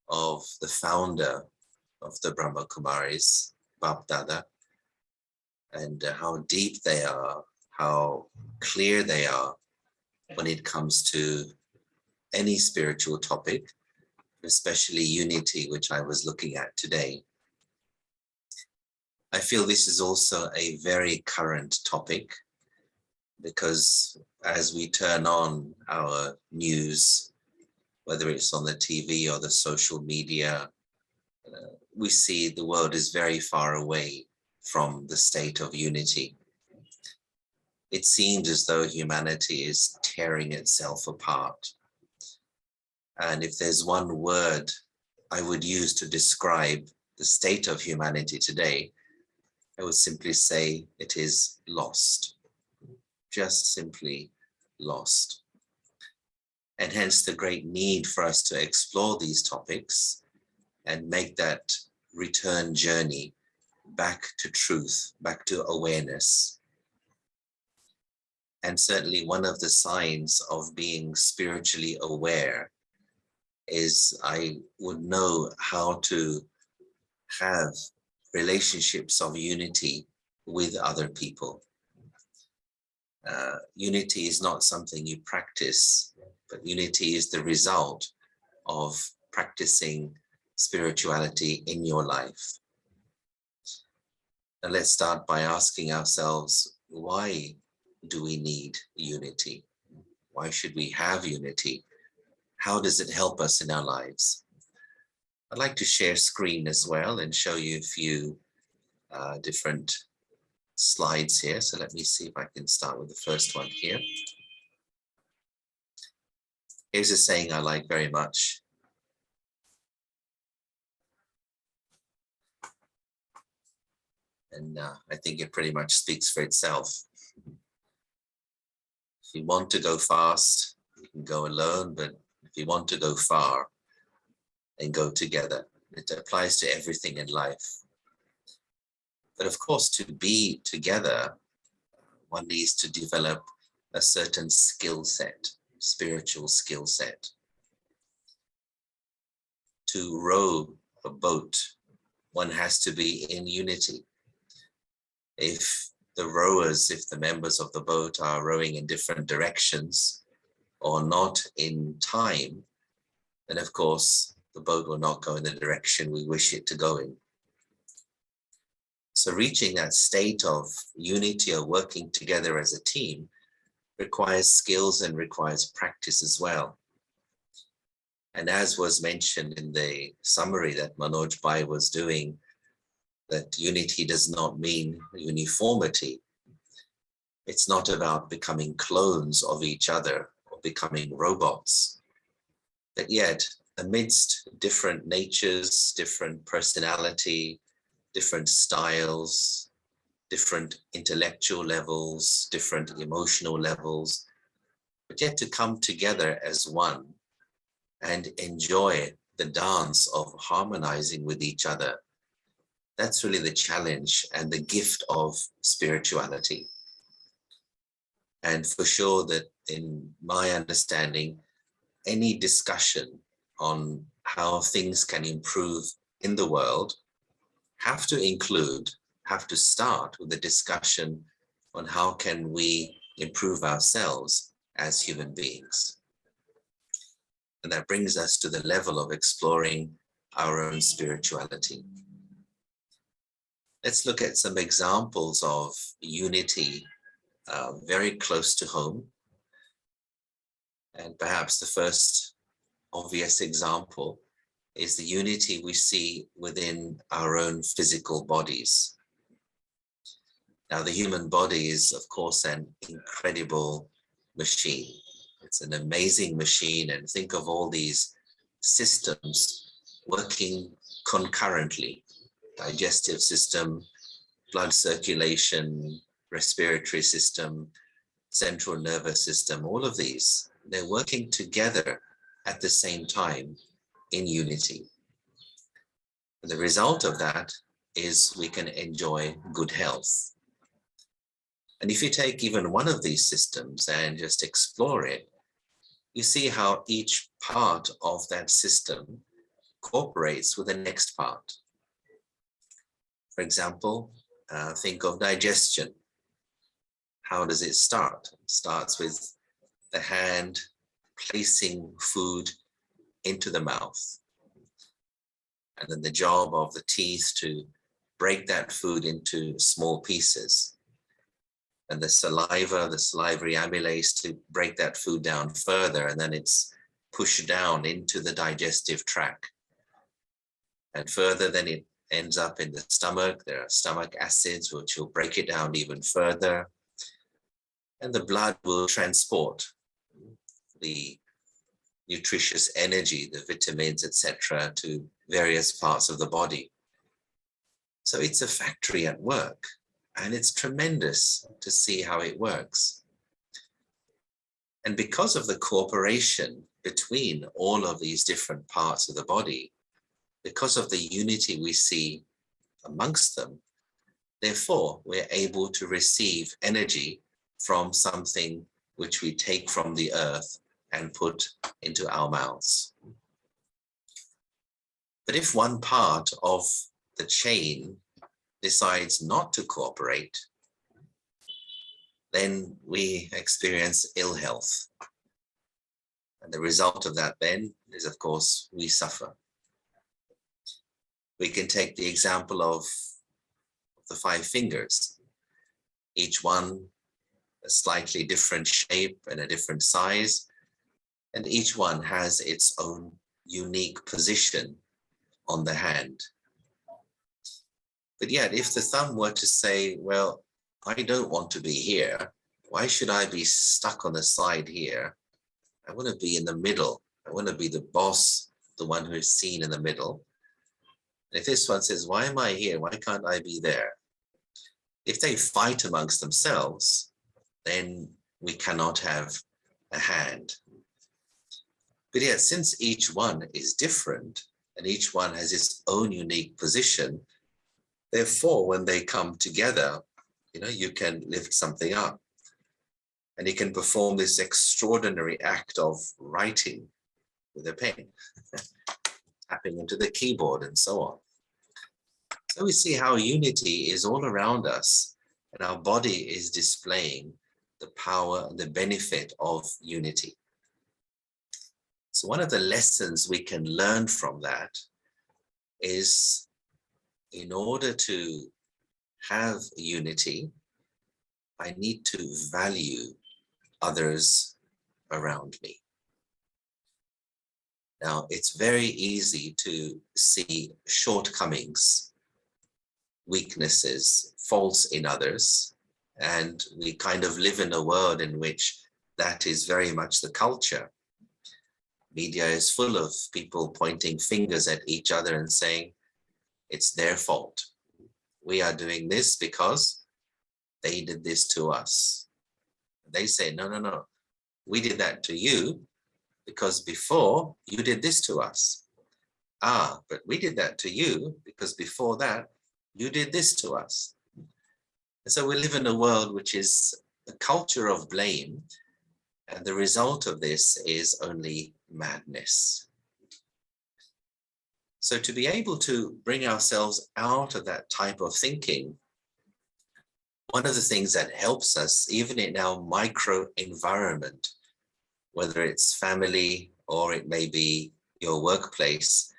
of the founder of the Brahma Kumaris, Bap Dada, and how deep they are, how clear they are when it comes to any spiritual topic, especially unity, which I was looking at today. I feel this is also a very current topic, because as we turn on our news, whether it's on the TV or the social media, we see the world is very far away from the state of unity. It seems as though humanity is tearing itself apart. And if there's one word I would use to describe the state of humanity today, I would simply say it is lost. Just simply lost. And hence the great need for us to explore these topics and make that return journey back to truth, back to awareness. And certainly one of the signs of being spiritually aware is I would know how to have relationships of unity with other people. Unity is not something you practice, but unity is the result of practicing spirituality in your life. And let's start by asking ourselves, why do we need unity? Why should we have unity? How does it help us in our lives? I'd like to share screen as well and show you a few different slides here. So let me see if I can start with the first one here. Here's a saying I like very much. And I think it pretty much speaks for itself. If you want to go fast, you can go alone, but if you want to go far, then go together. It applies to everything in life. But of course, to be together, one needs to develop a certain skill set, spiritual skill set. To row a boat, one has to be in unity. If the members of the boat are rowing in different directions or not in time, then of course the boat will not go in the direction we wish it to go in. So reaching that state of unity or working together as a team requires skills and requires practice as well. And as was mentioned in the summary that Manoj Bhai was doing, that unity does not mean uniformity. It's not about becoming clones of each other or becoming robots. But yet, amidst different natures, different personality, different styles, different intellectual levels, different emotional levels, but yet to come together as one and enjoy the dance of harmonizing with each other. That's really the challenge and the gift of spirituality. And for sure that in my understanding, any discussion on how things can improve in the world have to start with a discussion on how can we improve ourselves as human beings. And that brings us to the level of exploring our own spirituality. Let's look at some examples of unity very close to home. And perhaps the first obvious example is the unity we see within our own physical bodies. Now, the human body is, of course, an incredible machine. It's an amazing machine, and think of all these systems working concurrently. Digestive system, blood circulation, respiratory system, central nervous system, all of these, they're working together at the same time in unity. And the result of that is we can enjoy good health. And if you take even one of these systems and just explore it, you see how each part of that system cooperates with the next part. For example, think of digestion. How does it start? It starts with the hand placing food into the mouth. And then the job of the teeth to break that food into small pieces. And the saliva, the salivary amylase to break that food down further, and then it's pushed down into the digestive tract. And further, then it ends up in the stomach. There are stomach acids which will break it down even further. And the blood will transport the nutritious energy, the vitamins, etc., to various parts of the body. So it's a factory at work, and it's tremendous to see how it works. And because of the cooperation between all of these different parts of the body, because of the unity we see amongst them, therefore, we're able to receive energy from something which we take from the earth and put into our mouths. But if one part of the chain decides not to cooperate, then we experience ill health. And the result of that then is, of course, we suffer. We can take the example of the 5 fingers, each one a slightly different shape and a different size, and each one has its own unique position on the hand. But yet, if the thumb were to say, well, I don't want to be here, why should I be stuck on the side here? I want to be in the middle. I want to be the boss, the one who is seen in the middle. And if this one says, why am I here? Why can't I be there? If they fight amongst themselves, then we cannot have a hand. But yet, since each one is different and each one has its own unique position, therefore, when they come together, you can lift something up and you can perform this extraordinary act of writing with a pen, tapping into the keyboard and so on. So we see how unity is all around us and our body is displaying the power and the benefit of unity. So one of the lessons we can learn from that is, in order to have unity, I need to value others around me. Now, it's very easy to see shortcomings, weaknesses, faults in others, and we kind of live in a world in which that is very much the culture. Media is full of people pointing fingers at each other and saying, it's their fault. We are doing this because they did this to us. They say, no, no, no. We did that to you because before you did this to us. Ah, but we did that to you because before that you did this to us. And so we live in a world which is a culture of blame. And the result of this is only madness. So to be able to bring ourselves out of that type of thinking, one of the things that helps us, even in our micro environment, whether it's family or it may be your workplace,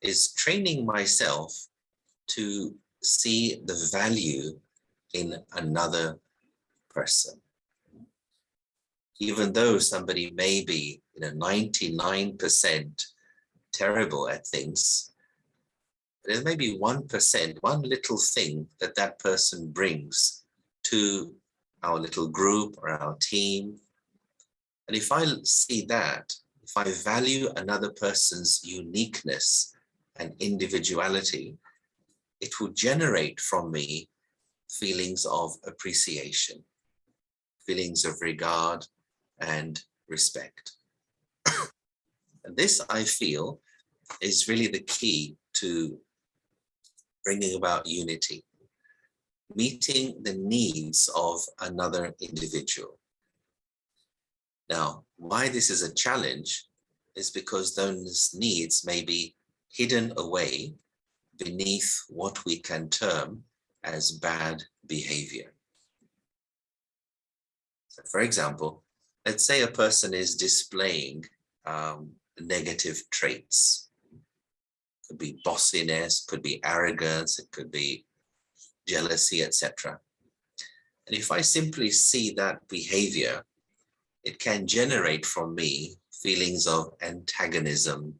is training myself to see the value in another person. Even though somebody may be 99% terrible at things, there may be 1%, one little thing that that person brings to our little group or our team. And if I see that, if I value another person's uniqueness and individuality, it will generate from me feelings of appreciation, feelings of regard and respect. And this, I feel, is really the key to bringing about unity, meeting the needs of another individual. Now, why this is a challenge is because those needs may be hidden away beneath what we can term as bad behavior. So for example, let's say a person is displaying negative traits. It could be bossiness, could be arrogance, it could be jealousy, etc. And if I simply see that behavior, it can generate from me feelings of antagonism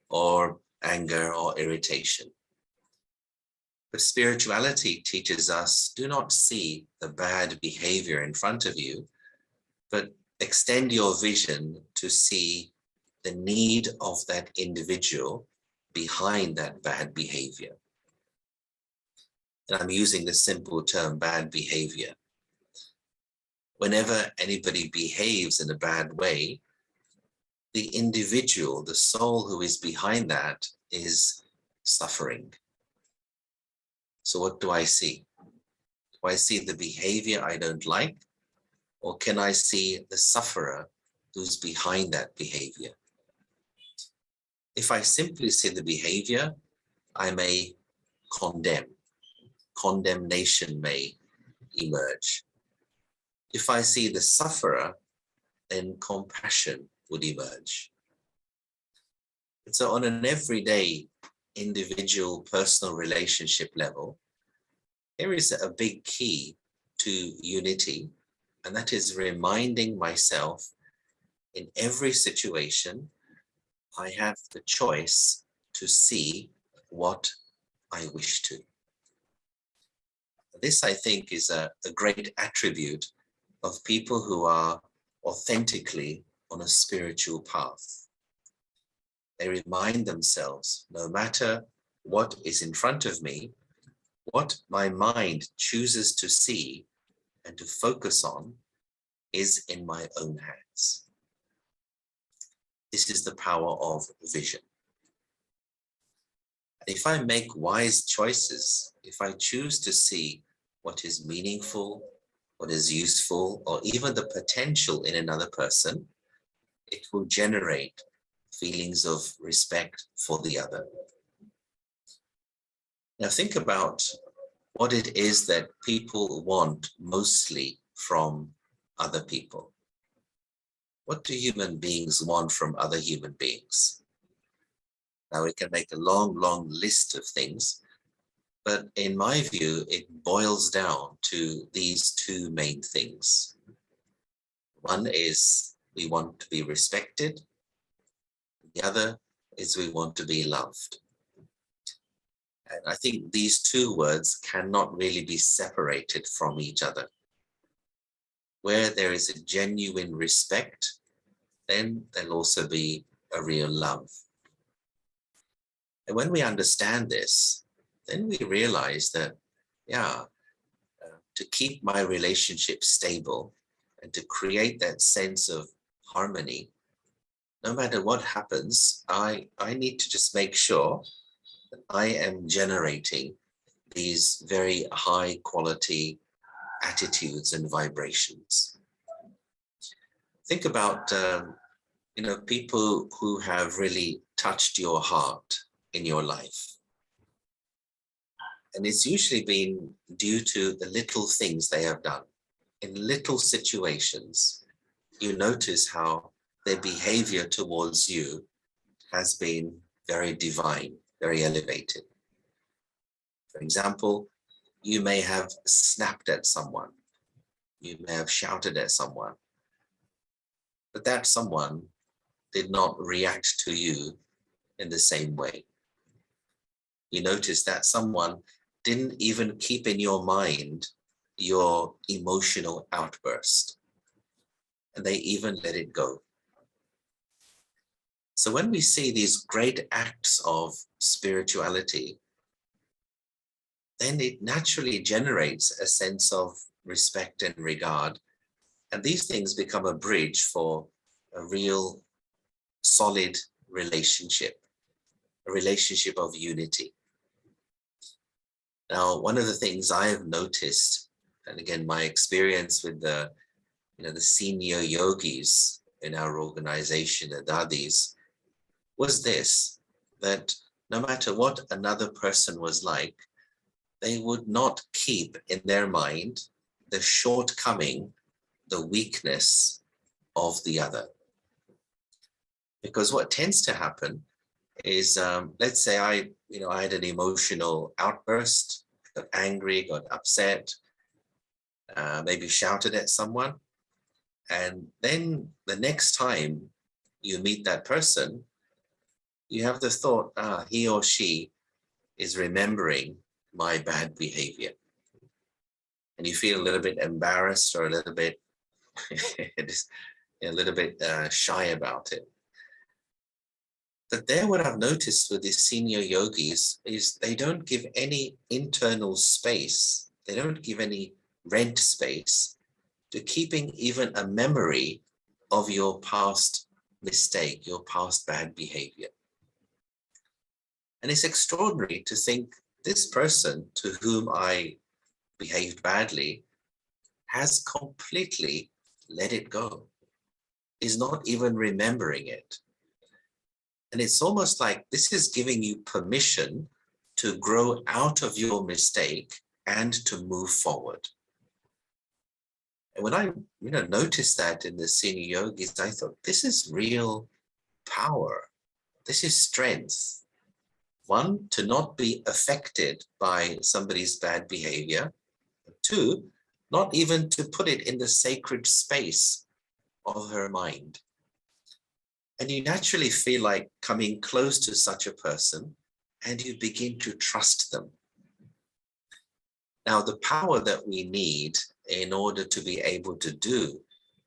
or anger or irritation. But spirituality teaches us, do not see the bad behavior in front of you, but extend your vision to see the need of that individual behind that bad behavior. And I'm using the simple term bad behavior. Whenever anybody behaves in a bad way, the individual, the soul who is behind that is suffering. So what do I see? Do I see the behavior I don't like? Or can I see the sufferer who's behind that behavior? If I simply see the behavior, I may condemn. Condemnation may emerge. If I see the sufferer, then compassion would emerge. And so on an everyday individual personal relationship level, there is a big key to unity, and that is reminding myself in every situation, I have the choice to see what I wish to. This, I think, is a great attribute of people who are authentically on a spiritual path. They remind themselves, no matter what is in front of me, what my mind chooses to see and to focus on is in my own hands. This is the power of vision. If I make wise choices, if I choose to see what is meaningful, what is useful, or even the potential in another person, it will generate feelings of respect for the other. Now think about what it is that people want mostly from other people. What do human beings want from other human beings? Now we can make a long, long list of things, but in my view, it boils down to these two main things. One is we want to be respected. The other is we want to be loved. And I think these two words cannot really be separated from each other. Where there is a genuine respect, then there'll also be a real love. And when we understand this, then we realize that, to keep my relationship stable and to create that sense of harmony, no matter what happens, I need to just make sure that I am generating these very high quality attitudes and vibrations. Think about, people who have really touched your heart in your life. And it's usually been due to the little things they have done. In little situations, you notice how their behavior towards you has been very divine, very elevated. For example, you may have snapped at someone. You may have shouted at someone. But that someone did not react to you in the same way. You notice that someone didn't even keep in your mind your emotional outburst, and they even let it go. So when we see these great acts of spirituality, then it naturally generates a sense of respect and regard, and these things become a bridge for a real solid relationship, a relationship of unity. Now, one of the things I have noticed, and again, my experience with the senior yogis in our organization, the Dadis, was this, that no matter what another person was like, they would not keep in their mind the shortcoming, the weakness of the other. Because what tends to happen is, let's say I had an emotional outburst, got angry, got upset, maybe shouted at someone. And then the next time you meet that person, you have the thought, he or she is remembering my bad behavior. And you feel a little bit embarrassed or a little bit, shy about it. But there, what I've noticed with these senior yogis is they don't give any internal space. They don't give any rent space to keeping even a memory of your past mistake, your past bad behavior. And it's extraordinary to think this person to whom I behaved badly has completely let it go, is not even remembering it. And it's almost like this is giving you permission to grow out of your mistake and to move forward. And when I noticed that in the senior yogis, I thought, this is real power. This is strength. One, to not be affected by somebody's bad behavior. Two, not even to put it in the sacred space of her mind. And you naturally feel like coming close to such a person and you begin to trust them. Now, the power that we need in order to be able to do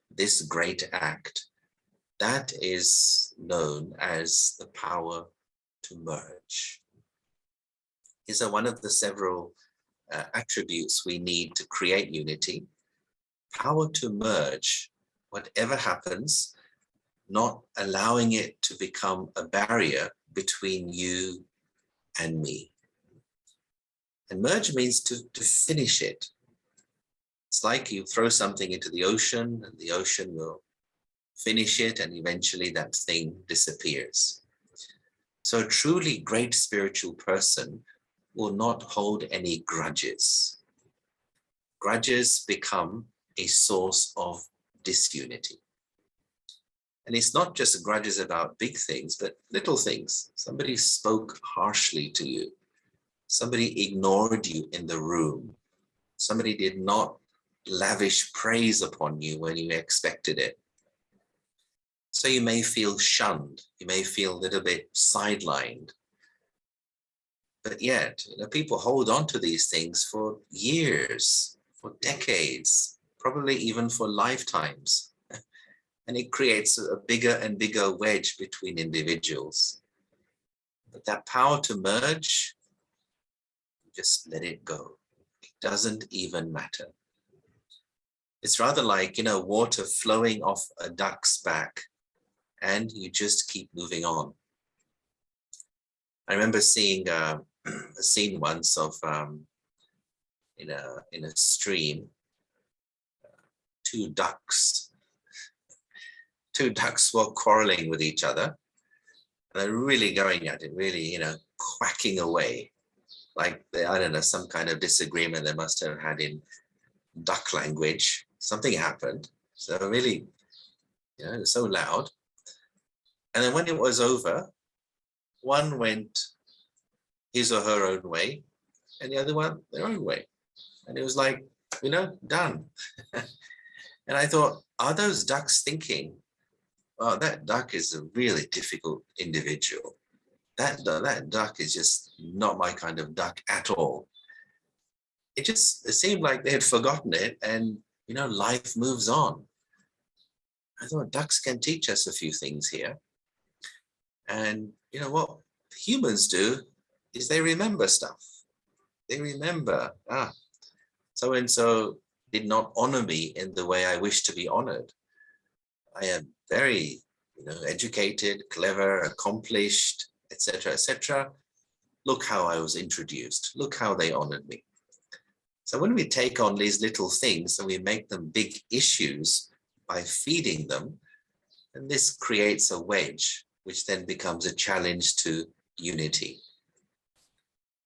this great act, that is known as the power to merge. These are one of the several attributes we need to create unity. Power to merge whatever happens, not allowing it to become a barrier between you and me. And merge means to finish it. It's like you throw something into the ocean and the ocean will finish it and eventually that thing disappears. So a truly great spiritual person will not hold any grudges. Grudges become a source of disunity. And it's not just grudges about big things, but little things. Somebody spoke harshly to you. Somebody ignored you in the room. Somebody did not lavish praise upon you when you expected it. So you may feel shunned. You may feel a little bit sidelined. But yet, people hold on to these things for years, for decades, probably even for lifetimes. And it creates a bigger and bigger wedge between individuals. But that power to merge, just let it go. It doesn't even matter. It's rather like, water flowing off a duck's back and you just keep moving on. I remember seeing a scene once of in a stream, two ducks were quarreling with each other and they're really going at it, really, quacking away. Like, I don't know, some kind of disagreement they must have had in duck language. Something happened. So really, it was so loud. And then when it was over, one went his or her own way and the other one their own way. And it was like, done. And I thought, are those ducks thinking, oh, that duck is a really difficult individual. That duck is just not my kind of duck at all. It seemed like they had forgotten it and, life moves on. I thought ducks can teach us a few things here. And what humans do is they remember stuff. They remember, so-and-so did not honor me in the way I wish to be honored. I am very, educated, clever, accomplished, etc., etc. Look how I was introduced. Look how they honored me. So when we take on these little things and we make them big issues by feeding them, and this creates a wedge, which then becomes a challenge to unity.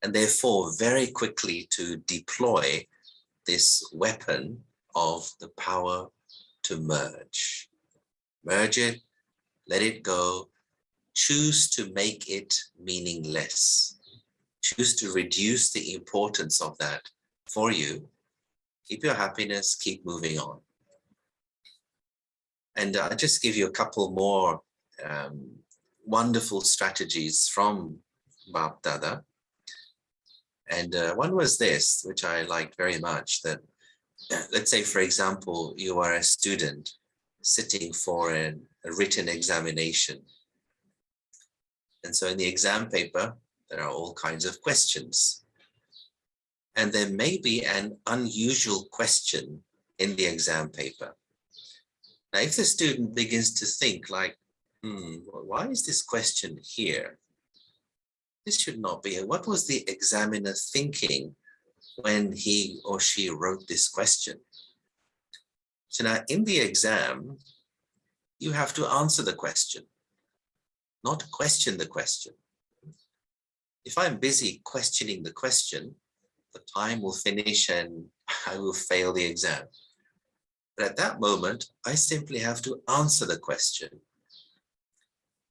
And therefore, very quickly to deploy this weapon of the power to merge. Merge it, let it go, choose to make it meaningless. Choose to reduce the importance of that for you. Keep your happiness, keep moving on. And I'll just give you a couple more wonderful strategies from Bap Dada. And one was this, which I liked very much, that let's say, for example, you are a student sitting for a written examination. And so in the exam paper, there are all kinds of questions. And there may be an unusual question in the exam paper. Now, if the student begins to think like, why is this question here? This should not be here. What was the examiner thinking when he or she wrote this question? So now in the exam, you have to answer the question, not question the question. If I'm busy questioning the question, the time will finish and I will fail the exam. But at that moment, I simply have to answer the question.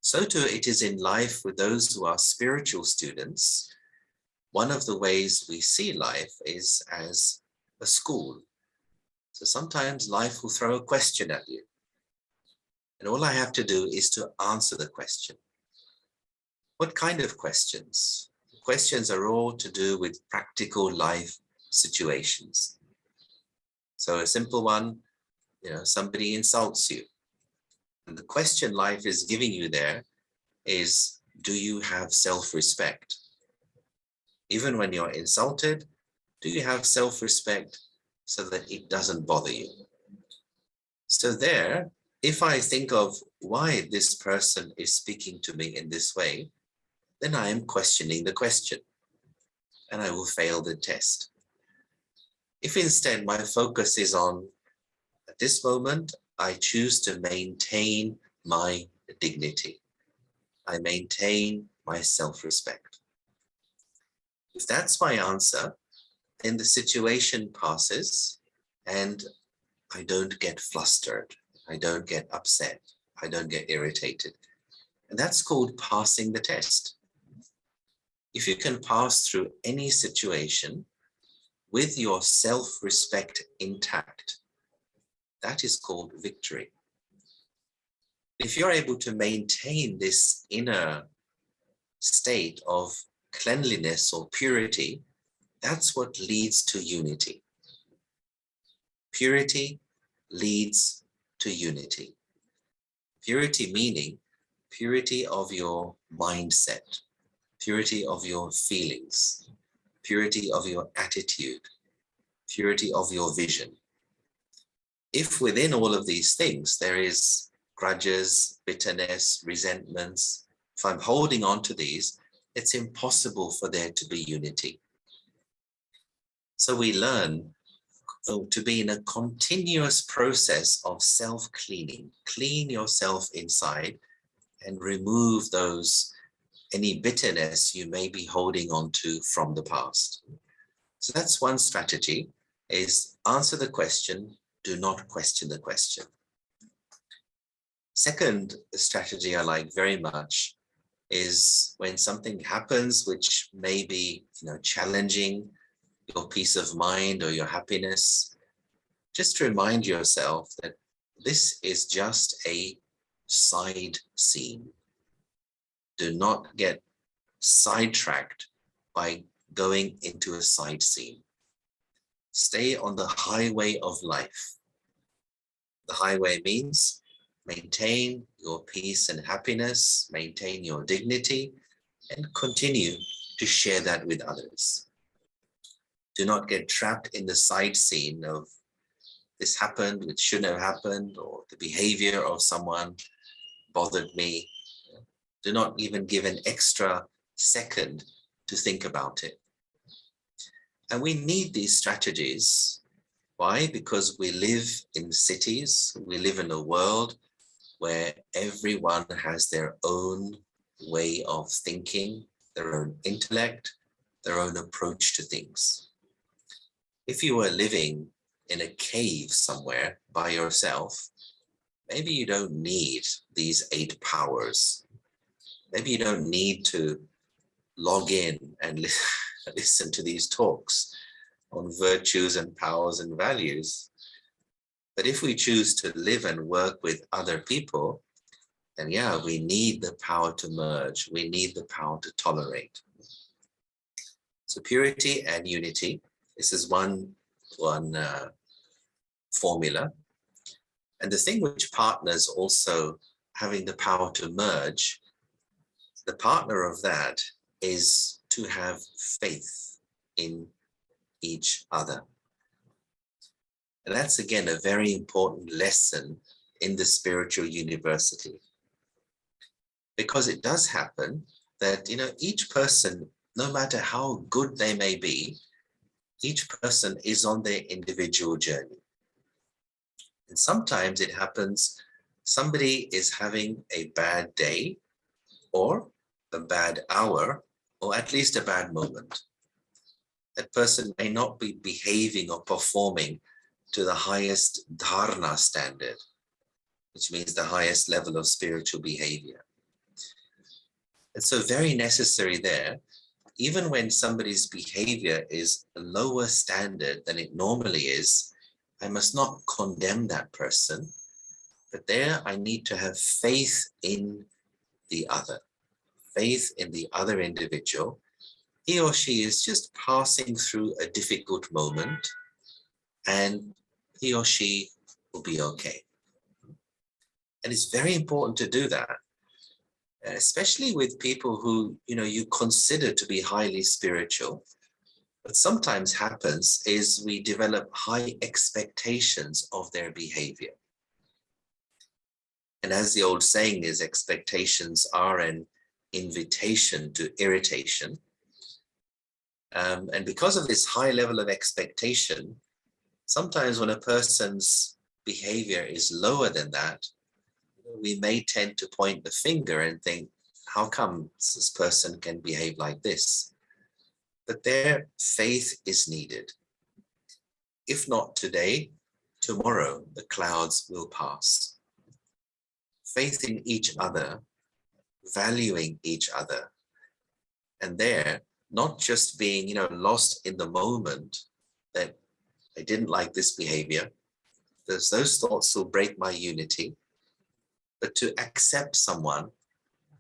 So too it is in life with those who are spiritual students. One of the ways we see life is as a school. So sometimes life will throw a question at you. And all I have to do is to answer the question. What kind of questions? The questions are all to do with practical life situations. So a simple one, somebody insults you. And the question life is giving you there is, do you have self-respect? Even when you're insulted, do you have self-respect so that it doesn't bother you? So there, if I think of why this person is speaking to me in this way, then I am questioning the question and I will fail the test. If instead my focus is on, at this moment, I choose to maintain my dignity. I maintain my self-respect. If that's my answer, then the situation passes and I don't get flustered. I don't get upset. I don't get irritated. And that's called passing the test. If you can pass through any situation with your self-respect intact, that is called victory. If you're able to maintain this inner state of cleanliness or purity, that's what leads to unity. Purity leads to unity. Purity meaning purity of your mindset, purity of your feelings, purity of your attitude, purity of your vision. If within all of these things there is grudges, bitterness, resentments, if I'm holding on to these, it's impossible for there to be unity. So we learn to be in a continuous process of self-cleaning. Clean yourself inside and remove any bitterness you may be holding on to from the past. So that's one strategy, is answer the question, do not question the question. Second strategy I like very much is when something happens which may be challenging your peace of mind or your happiness, just remind yourself that this is just a side scene. Do not get sidetracked by going into a side scene. Stay on the highway of life. The highway means maintain your peace and happiness, maintain your dignity, and continue to share that with others. Do not get trapped in the side scene of this happened, which shouldn't have happened, or the behavior of someone bothered me. Do not even give an extra second to think about it. And we need these strategies. Why? Because we live in cities, we live in a world where everyone has their own way of thinking, their own intellect, their own approach to things. If you were living in a cave somewhere by yourself, maybe you don't need these 8 powers. Maybe you don't need to log in and listen to these talks on virtues and powers and values. But if we choose to live and work with other people, then yeah, we need the power to merge. We need the power to tolerate. So purity and unity, this is one formula. And the thing which partners also having the power to merge, the partner of that is to have faith in each other. And that's again a very important lesson in the spiritual university. Because it does happen that each person, no matter how good they may be, each person is on their individual journey. And sometimes it happens somebody is having a bad day or a bad hour or at least a bad moment. That person may not be behaving or performing to the highest dharana standard, which means the highest level of spiritual behavior. And so very necessary there, even when somebody's behavior is a lower standard than it normally is, I must not condemn that person, but there I need to have faith in the other, faith in the other individual. He or she is just passing through a difficult moment, and he or she will be okay. And it's very important to do that, especially with people who, you consider to be highly spiritual. What sometimes happens is we develop high expectations of their behavior. And as the old saying is, expectations are an invitation to irritation. And because of this high level of expectation, sometimes when a person's behavior is lower than that, we may tend to point the finger and think, how come this person can behave like this? But their faith is needed. If not today, tomorrow the clouds will pass. Faith in each other, valuing each other, and there, not just being, lost in the moment that I didn't like this behavior, because those thoughts will break my unity, but to accept someone,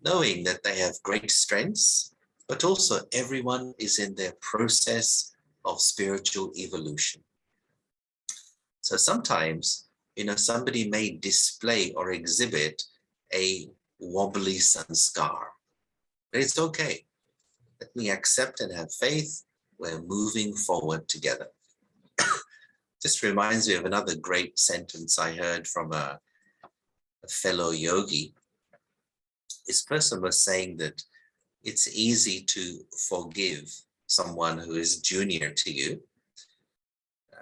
knowing that they have great strengths, but also everyone is in their process of spiritual evolution. So sometimes, somebody may display or exhibit a wobbly sanskar, but it's okay. Let me accept and have faith. We're moving forward together. Just reminds me of another great sentence I heard from a fellow yogi. This person was saying that it's easy to forgive someone who is junior to you.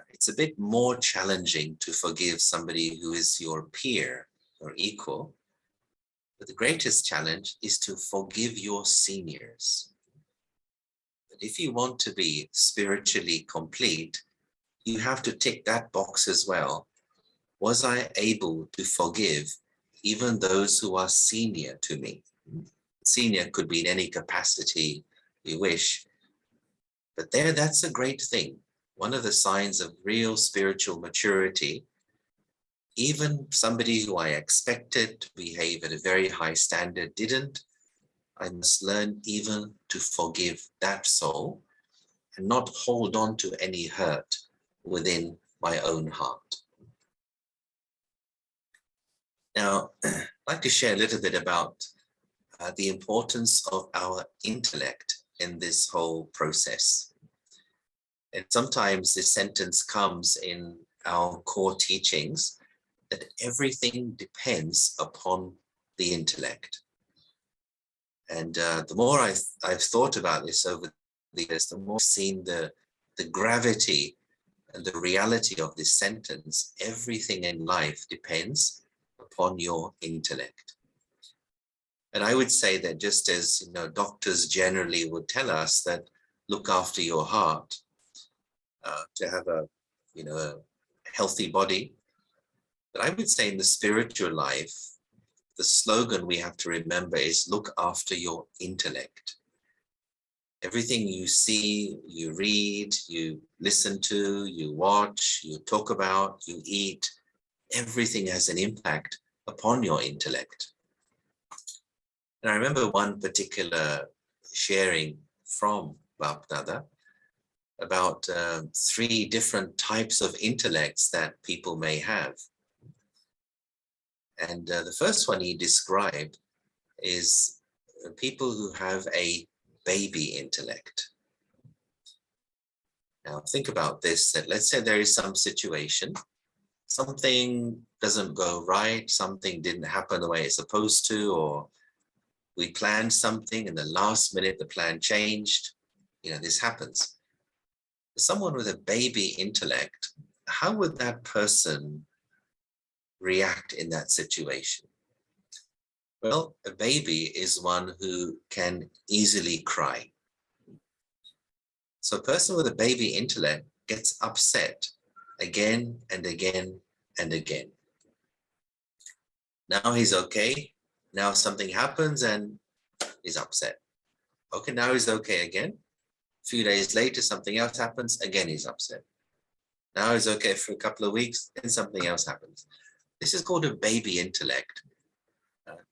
It's a bit more challenging to forgive somebody who is your peer or equal. But the greatest challenge is to forgive your seniors. But if you want to be spiritually complete, you have to tick that box as well. Was I able to forgive even those who are senior to me? Senior could be in any capacity you wish. But that's a great thing. One of the signs of real spiritual maturity, even somebody who I expected to behave at a very high standard didn't, I must learn even to forgive that soul and not hold on to any hurt within my own heart. Now, I'd like to share a little bit about the importance of our intellect in this whole process. And sometimes this sentence comes in our core teachings that everything depends upon the intellect. And the more I've thought about this over the years, the more I've seen the gravity and the reality of this sentence. Everything in life depends upon your intellect. And I would say that just as doctors generally would tell us that look after your heart to have a healthy body, but I would say in the spiritual life, the slogan we have to remember is look after your intellect. Everything you see, you read, you listen to, you watch, you talk about, you eat, everything has an impact upon your intellect. And I remember one particular sharing from Bapdada about 3 different types of intellects that people may have. And the first one he described is people who have a baby intellect. Now think about this, that let's say there is some situation, something doesn't go right, something didn't happen the way it's supposed to, or we planned something and the last minute the plan changed. This happens. Someone with a baby intellect, how would that person react in that situation? Well, a baby is one who can easily cry. So a person with a baby intellect gets upset again and again and again. Now he's okay. Now something happens and he's upset. Okay, now he's okay again. A few days later, something else happens, again he's upset. Now he's okay for a couple of weeks, and something else happens. This is called a baby intellect.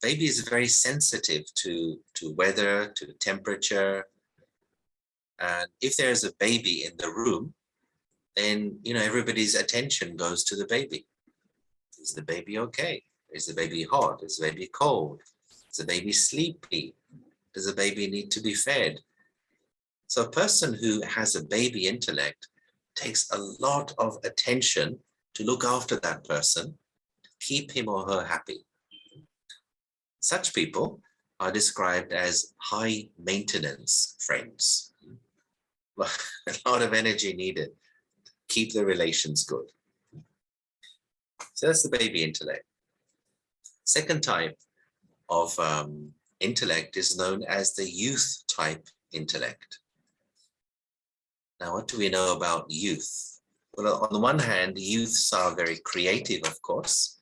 Baby is very sensitive to weather, to temperature. And if there's a baby in the room, then everybody's attention goes to the baby. Is the baby okay? Is the baby hot? Is the baby cold? Is the baby sleepy? Does the baby need to be fed? So a person who has a baby intellect takes a lot of attention to look after that person, keep him or her happy. Such people are described as high maintenance friends. A lot of energy needed to keep the relations good. So that's the baby intellect. Second type of intellect is known as the youth type intellect. Now, what do we know about youth? Well, on the one hand, youths are very creative, of course,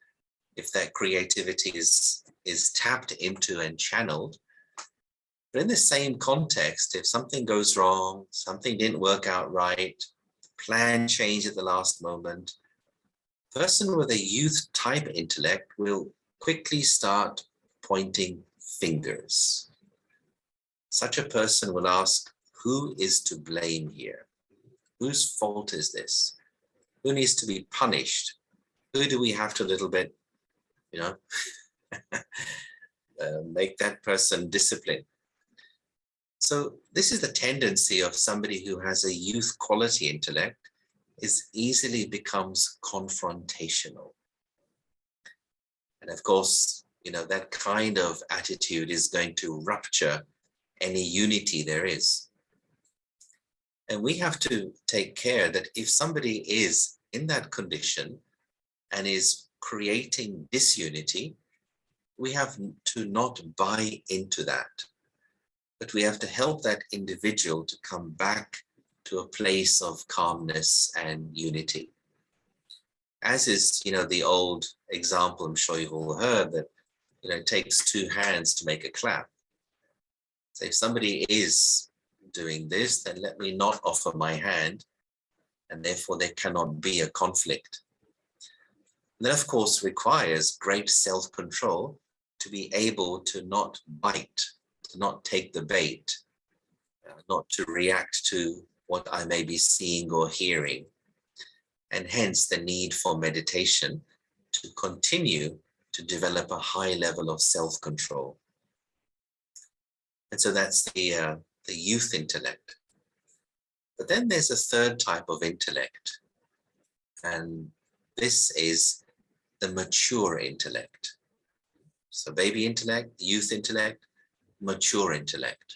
if that creativity is tapped into and channeled. But in the same context, if something goes wrong, something didn't work out right, plan changed at the last moment, a person with a youth type intellect will quickly start pointing fingers. Such a person will ask, who is to blame here? Whose fault is this? Who needs to be punished? Who do we have to a little bit, make that person disciplined? So this is the tendency of somebody who has a youth quality intellect, is easily becomes confrontational. And of course, that kind of attitude is going to rupture any unity there is. And we have to take care that if somebody is in that condition and is creating disunity, we have to not buy into that, but we have to help that individual to come back to a place of calmness and unity. As is, the old example, I'm sure you've all heard, that, it takes two hands to make a clap. So if somebody is doing this, then let me not offer my hand, and therefore there cannot be a conflict. And that, of course, requires great self-control to be able to not bite, to not take the bait, not to react to what I may be seeing or hearing, and hence the need for meditation to continue to develop a high level of self-control. And so that's the youth intellect. But then there's a third type of intellect, and this is the mature intellect. So baby intellect, youth intellect, mature intellect.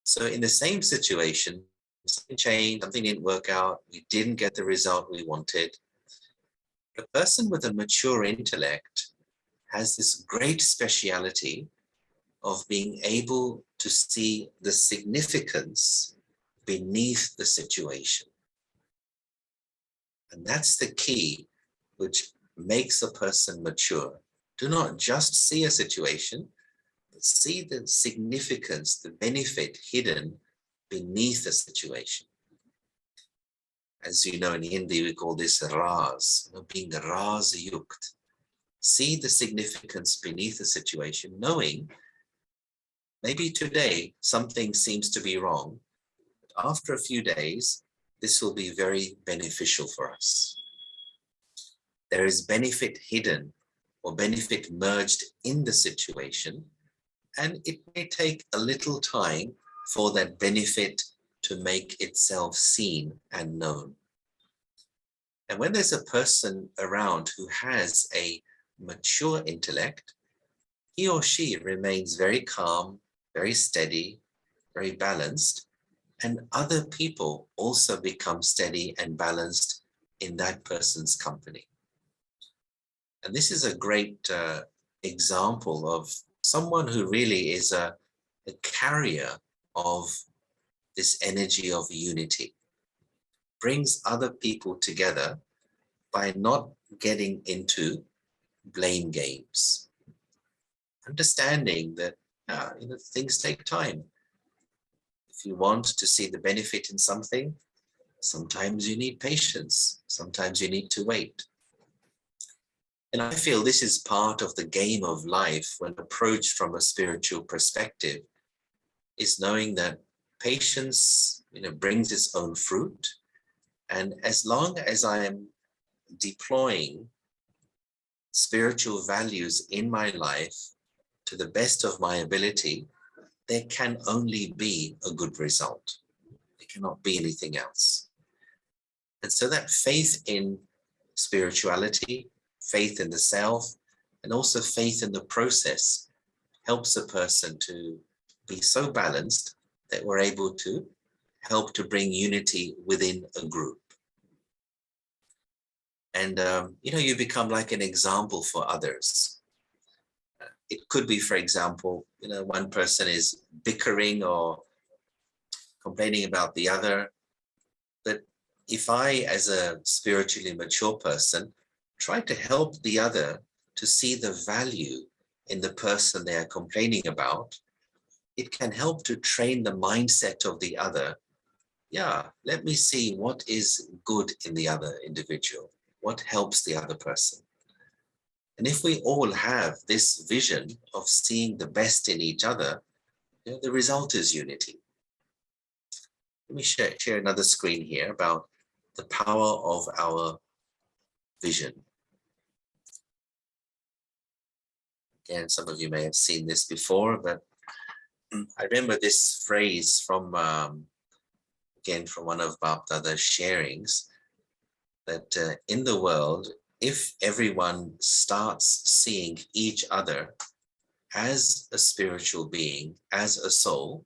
So in the same situation, something changed, something didn't work out, we didn't get the result we wanted. A person with a mature intellect has this great speciality of being able to see the significance beneath the situation. And that's the key which makes a person mature. Do not just see a situation, but see the significance, the benefit hidden beneath the situation. As you know, in Hindi, we call this raz, being raz yukt. See the significance beneath the situation, knowing maybe today something seems to be wrong, but after a few days, this will be very beneficial for us. There is benefit hidden or benefit merged in the situation, and it may take a little time for that benefit to make itself seen and known. And when there's a person around who has a mature intellect, he or she remains very calm, very steady, very balanced, and other people also become steady and balanced in that person's company. And this is a great example of someone who really is a carrier of this energy of unity, brings other people together by not getting into blame games. Understanding that things take time. If you want to see the benefit in something, sometimes you need patience, sometimes you need to wait. And I feel this is part of the game of life when approached from a spiritual perspective, is knowing that patience brings its own fruit. And as long as I am deploying spiritual values in my life to the best of my ability, there can only be a good result. There cannot be anything else. And so that faith in spirituality, faith in the self, and also faith in the process helps a person to be so balanced that we're able to help to bring unity within a group. And, you become like an example for others. It could be, for example, one person is bickering or complaining about the other. But if I, as a spiritually mature person, try to help the other to see the value in the person they are complaining about, it can help to train the mindset of the other. Yeah, let me see what is good in the other individual, what helps the other person. And if we all have this vision of seeing the best in each other, the result is unity. Let me share another screen here about the power of our vision. Again, some of you may have seen this before, but I remember this phrase from, again, from one of Bap Dada's sharings, that in the world, if everyone starts seeing each other as a spiritual being, as a soul,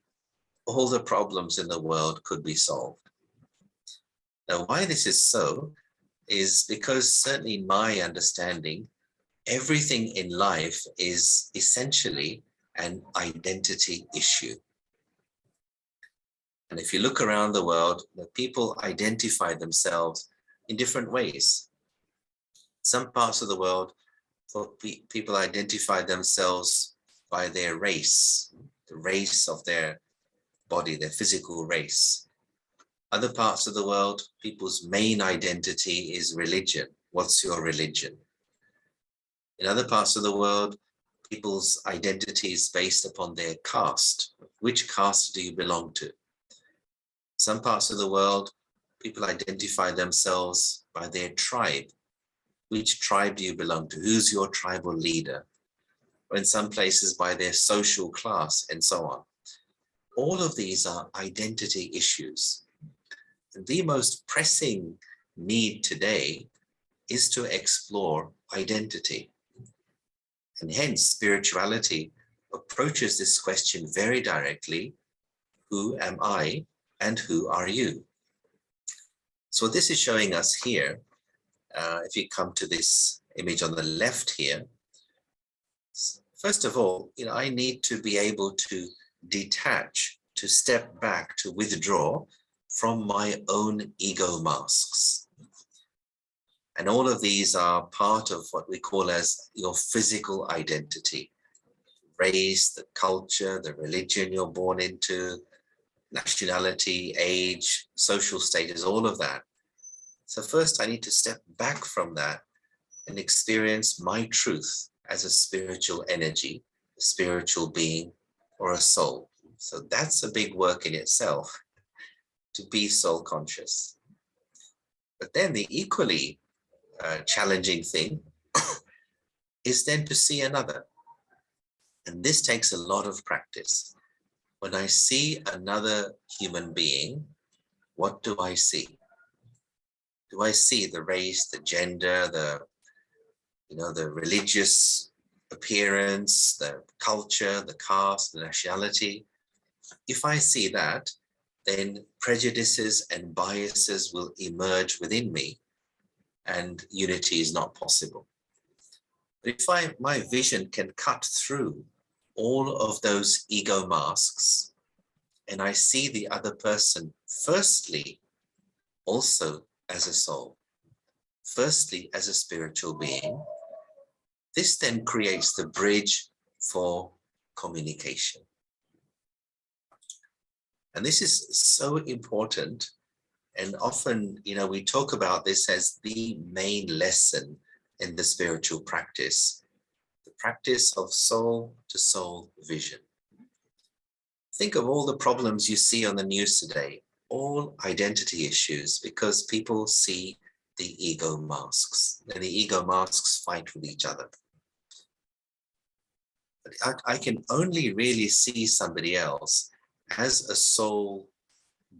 all the problems in the world could be solved. Now, why this is so is because, certainly in my understanding, everything in life is essentially an identity issue. And if you look around the world, people identify themselves in different ways. Some parts of the world, people identify themselves by their race, the race of their body, their physical race. Other parts of the world, people's main identity is religion. What's your religion? In other parts of the world, people's identity is based upon their caste. Which caste do you belong to? Some parts of the world, people identify themselves by their tribe. Which tribe do you belong to? Who's your tribal leader? Or in some places by their social class and so on. All of these are identity issues. And the most pressing need today is to explore identity. And hence spirituality approaches this question very directly. Who am I and who are you? So what this is showing us here, if you come to this image on the left here, first of all, I need to be able to detach, to step back, to withdraw from my own ego masks. And all of these are part of what we call as your physical identity. Race, the culture, the religion you're born into, nationality, age, social status, all of that. So first I need to step back from that and experience my truth as a spiritual energy, a spiritual being, or a soul. So that's a big work in itself, to be soul conscious. But then the equally challenging thing is then to see another. And this takes a lot of practice. When I see another human being, what do I see? Do I see the race, the gender, the religious appearance, the culture, the caste, the nationality? If I see that, then prejudices and biases will emerge within me, and unity is not possible. But if my vision can cut through all of those ego masks, and I see the other person, firstly, also as a soul. Firstly, as a spiritual being. This then creates the bridge for communication. And this is so important. And often, we talk about this as the main lesson in the spiritual practice, the practice of soul to soul vision. Think of all the problems you see on the news today, all identity issues, because people see the ego masks, and the ego masks fight with each other. But I can only really see somebody else as a soul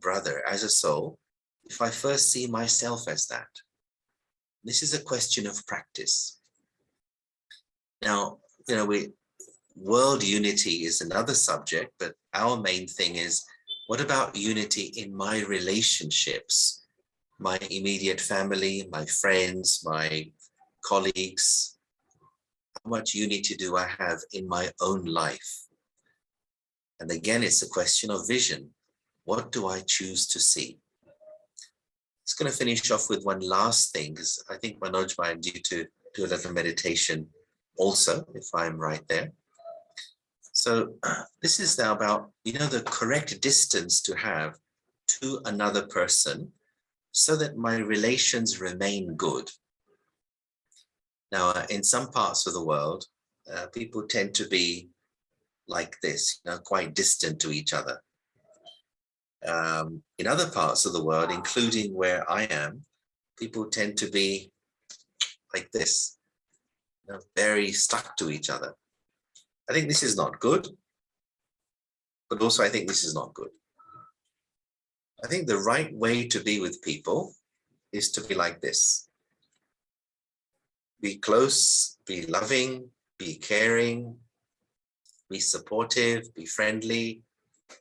brother, as a soul, if I first see myself as that. This is a question of practice. Now, world unity is another subject, but our main thing is, what about unity in my relationships? My immediate family, my friends, my colleagues. How much unity do I have in my own life? And again, it's a question of vision. What do I choose to see? It's going to finish off with one last thing, because I think Manoj, I'm due to do a little meditation also, if I'm right there. So this is now about, the correct distance to have to another person so that my relations remain good. Now, in some parts of the world, people tend to be like this, quite distant to each other. In other parts of the world, including where I am, people tend to be like this, very stuck to each other. I think this is not good, but also I think this is not good. I think the right way to be with people is to be like this. Be close, be loving, be caring, be supportive, be friendly,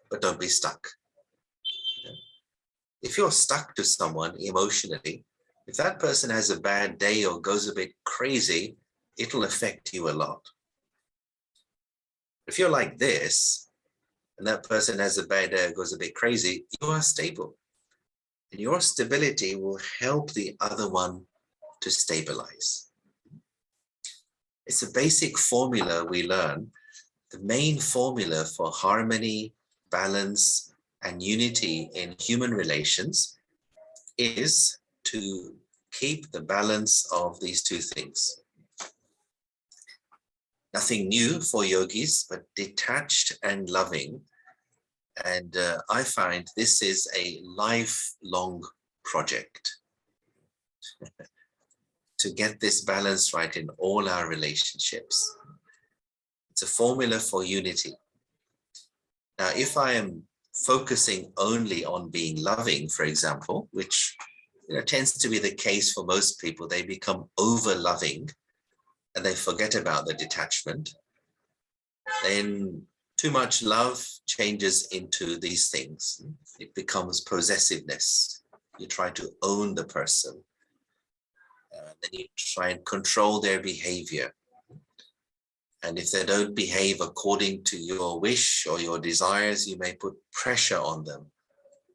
but don't be stuck. If you're stuck to someone emotionally, if that person has a bad day or goes a bit crazy, it'll affect you a lot. If you're like this, and that person has a bad day or goes a bit crazy, you are stable. And your stability will help the other one to stabilize. It's a basic formula we learn. The main formula for harmony, balance, and unity in human relations is to keep the balance of these two things. Nothing new for yogis, but detached and loving. And I find this is a lifelong project to get this balance right in all our relationships. It's a formula for unity. Now, if I am focusing only on being loving, for example, which tends to be the case for most people, they become over-loving and they forget about the detachment, then too much love changes into these things. It becomes possessiveness. You try to own the person. Then you try and control their behavior. And if they don't behave according to your wish or your desires, you may put pressure on them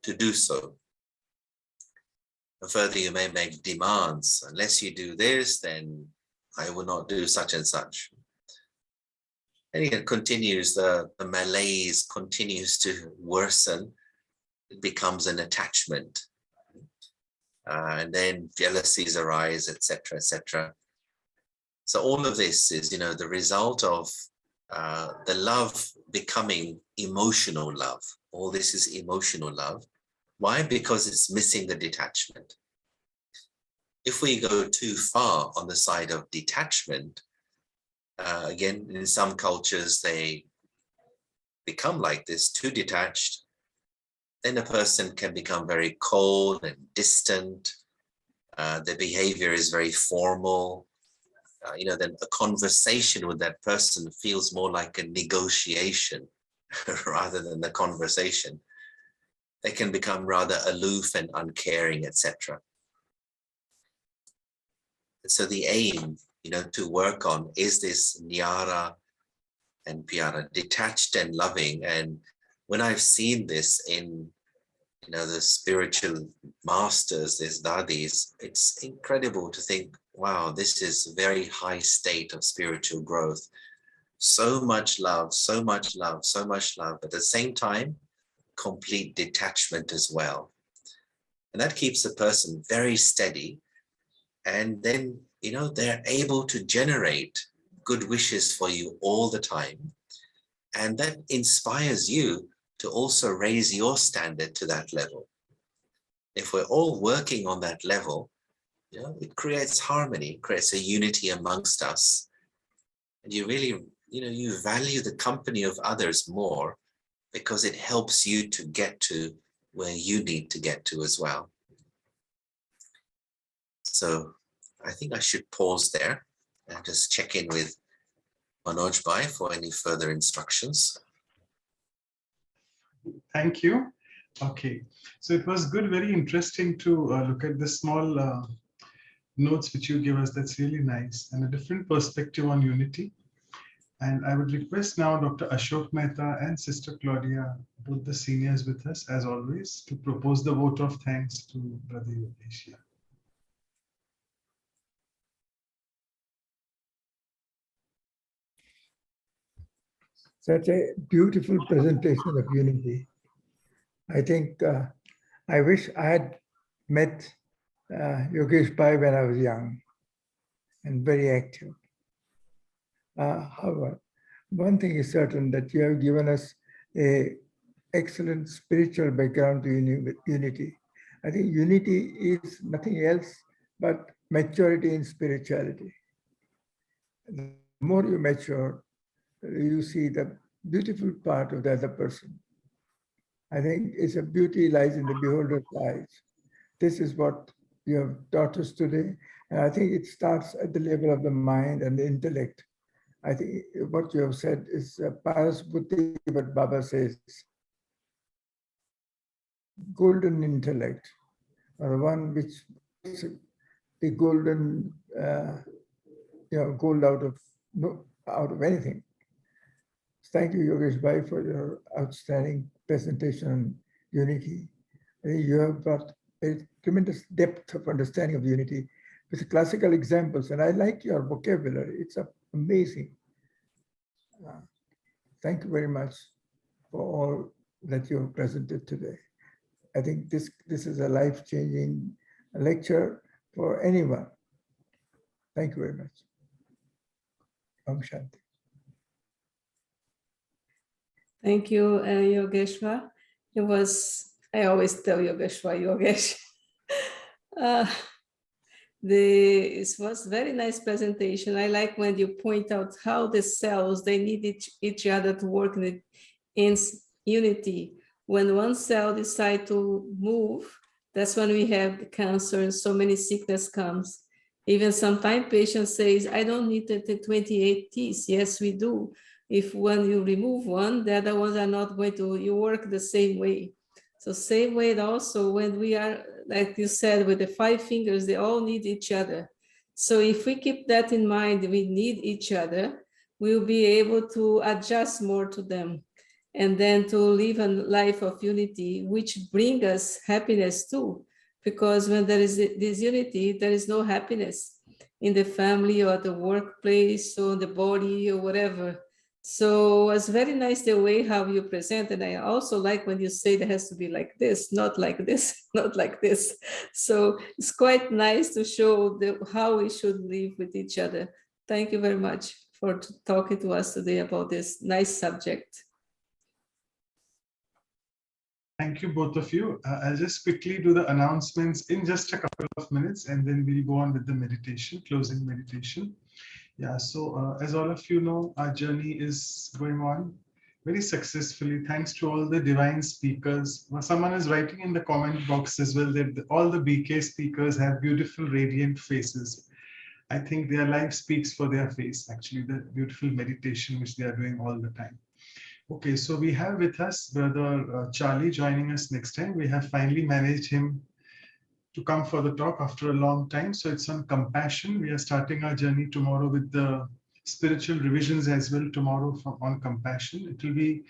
to do so. And further, you may make demands. Unless you do this, then I will not do such and such. And it continues, the malaise continues to worsen. It becomes an attachment. And then jealousies arise, etc., etc. So all of this is, the result of the love becoming emotional love. All this is emotional love. Why? Because it's missing the detachment. If we go too far on the side of detachment, again, in some cultures, they become like this, too detached, then a person can become very cold and distant. Their behavior is very formal. Then a conversation with that person feels more like a negotiation rather than the conversation. They can become rather aloof and uncaring, etc. So the aim, to work on is this nyara and pyara, detached and loving. And when I've seen this in the spiritual masters, these dadis, it's incredible to think, wow, this is a very high state of spiritual growth. So much love, so much love, so much love, but at the same time, complete detachment as well. And that keeps the person very steady. And then, they're able to generate good wishes for you all the time. And that inspires you to also raise your standard to that level. If we're all working on that level, it creates harmony, creates a unity amongst us. And you really, you value the company of others more because it helps you to get to where you need to get to as well. So I think I should pause there and just check in with Manoj Bhai for any further instructions. Thank you. Okay, so it was good, very interesting to look at the small notes which you give us. That's really nice and a different perspective on unity. And I would request now Dr. Ashok Mehta and Sister Claudia, both the seniors with us as always, to propose the vote of thanks to Brother Yogesh. Such a beautiful presentation of unity. I think I wish I had met Yogesh Bhai when I was young and very active. However, one thing is certain, that you have given us a excellent spiritual background to unity. I think unity is nothing else but maturity in spirituality. The more you mature, you see the beautiful part of the other person. I think it's a beauty lies in the beholder's eyes. This is what you have taught us today. And I think it starts at the level of the mind and the intellect. I think what you have said is Paras Buddhi, what Baba says, golden intellect, or the one which is the golden, gold out of anything. Thank you, Yogesh Bhai, for your outstanding presentation on unity. I think you have brought a tremendous depth of understanding of unity with classical examples, and I like your vocabulary. It's amazing. Thank you very much for all that you have presented today. I think this is a life-changing lecture for anyone. Thank you very much. Om Shanti. Thank you, Yogeshwar. It was, I always tell Yogeshwar, Yogesh. This was very nice presentation. I like when you point out how the cells, they need each other to work in unity. When one cell decides to move, that's when we have cancer and so many sickness comes. Even sometimes patient says, I don't need the 28 teeth. Yes, we do. If when you remove one, the other ones are not going to, you work the same way. So same way also when we are, like you said, with the 5 fingers, they all need each other. So if we keep that in mind, we need each other, we'll be able to adjust more to them. And then to live a life of unity, which brings us happiness too. Because when there is this unity, there is no happiness in the family or the workplace or the body or whatever. So it's very nice the way how you present. And I also like when you say it has to be like this, not like this, not like this. So it's quite nice to show how we should live with each other. Thank you very much for talking to us today about this nice subject. Thank you, both of you. I'll just quickly do the announcements in just a couple of minutes, and then we'll go on with the meditation, closing meditation. Yeah, so as all of you know, our journey is going on very successfully, thanks to all the divine speakers. Someone is writing in the comment box as well that all the BK speakers have beautiful, radiant faces. I think their life speaks for their face, actually, the beautiful meditation which they are doing all the time. Okay, so we have with us Brother Charlie joining us next time. We have finally managed him to come for the talk after a long time. So it's on compassion. We are starting our journey tomorrow with the spiritual revisions as well tomorrow on compassion. It will be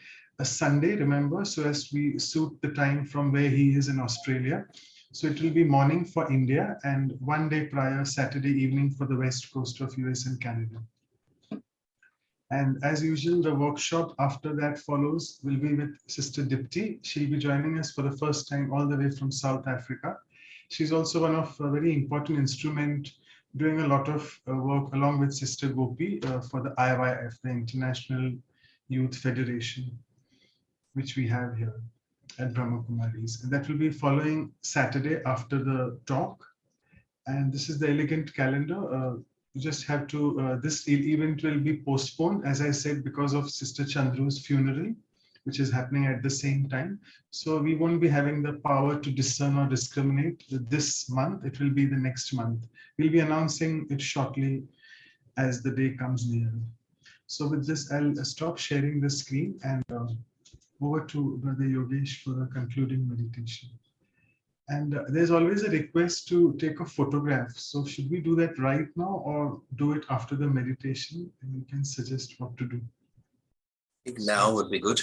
a Sunday, remember, so as we suit the time from where he is in Australia. So it will be morning for India and 1 day prior, Saturday evening for the west coast of US and Canada. And as usual, the workshop after that follows will be with Sister Dipti. She'll be joining us for the first time all the way from South Africa. She's also one of a very important instrument doing a lot of work along with Sister Gopi for the IYF, the International Youth Federation, which we have here at Brahma Kumaris. And that will be following Saturday after the talk. And this is the elegant calendar. You just have to, this event will be postponed, as I said, because of Sister Chandru's funeral, which is happening at the same time. So we won't be having the power to discern or discriminate this month. It will be the next month. We'll be announcing it shortly as the day comes near. So with this, I'll stop sharing the screen and over to Brother Yogesh for the concluding meditation. And there's always a request to take a photograph. So should we do that right now or do it after the meditation? And you can suggest what to do. I think now would be good.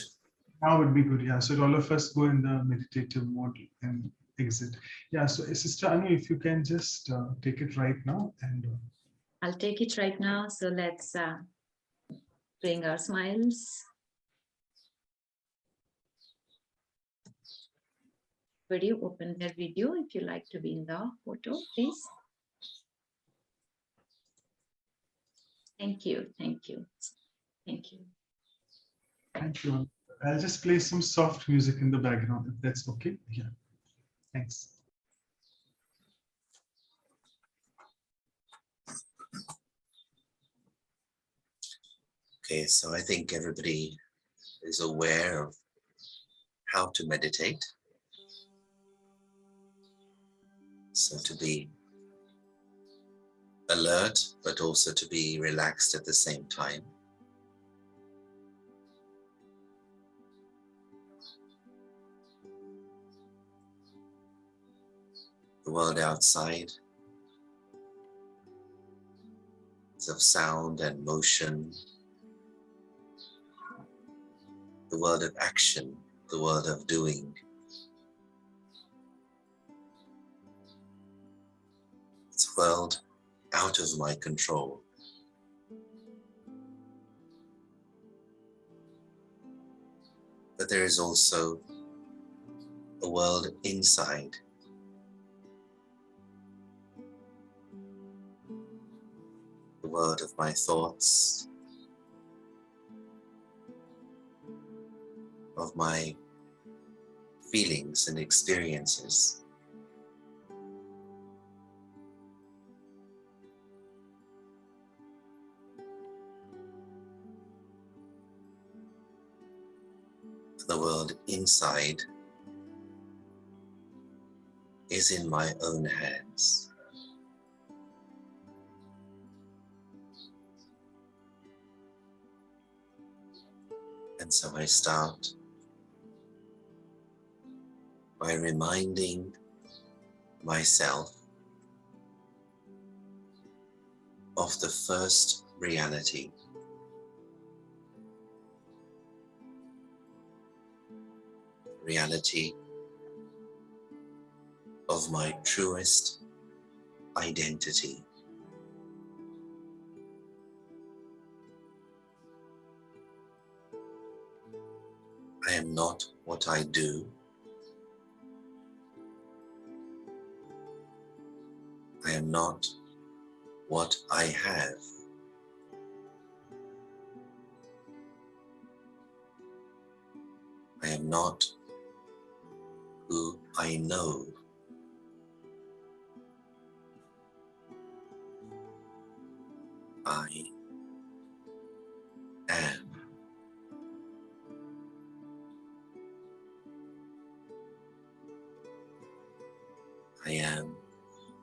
Now would be good, yeah. So all of us go in the meditative mode and exit. Yeah, so Sister Anu, if you can just take it right now. And I'll take it right now. So let's bring our smiles. Video, open their video if you like to be in the photo, please. Thank you, thank you, thank you. thank you. I'll just play some soft music in the background, if that's okay. Yeah, thanks. Okay, so I think everybody is aware of how to meditate. So to be alert, but also to be relaxed at the same time. The world outside is of sound and motion. The world of action, the world of doing. It's a world out of my control. But there is also a world inside. The world of my thoughts, of my feelings and experiences. The world inside is in my own hands. And so I start by reminding myself of the first reality. Reality of my truest identity. I am not what I do. I am not what I have. I am not who I know. I am. I am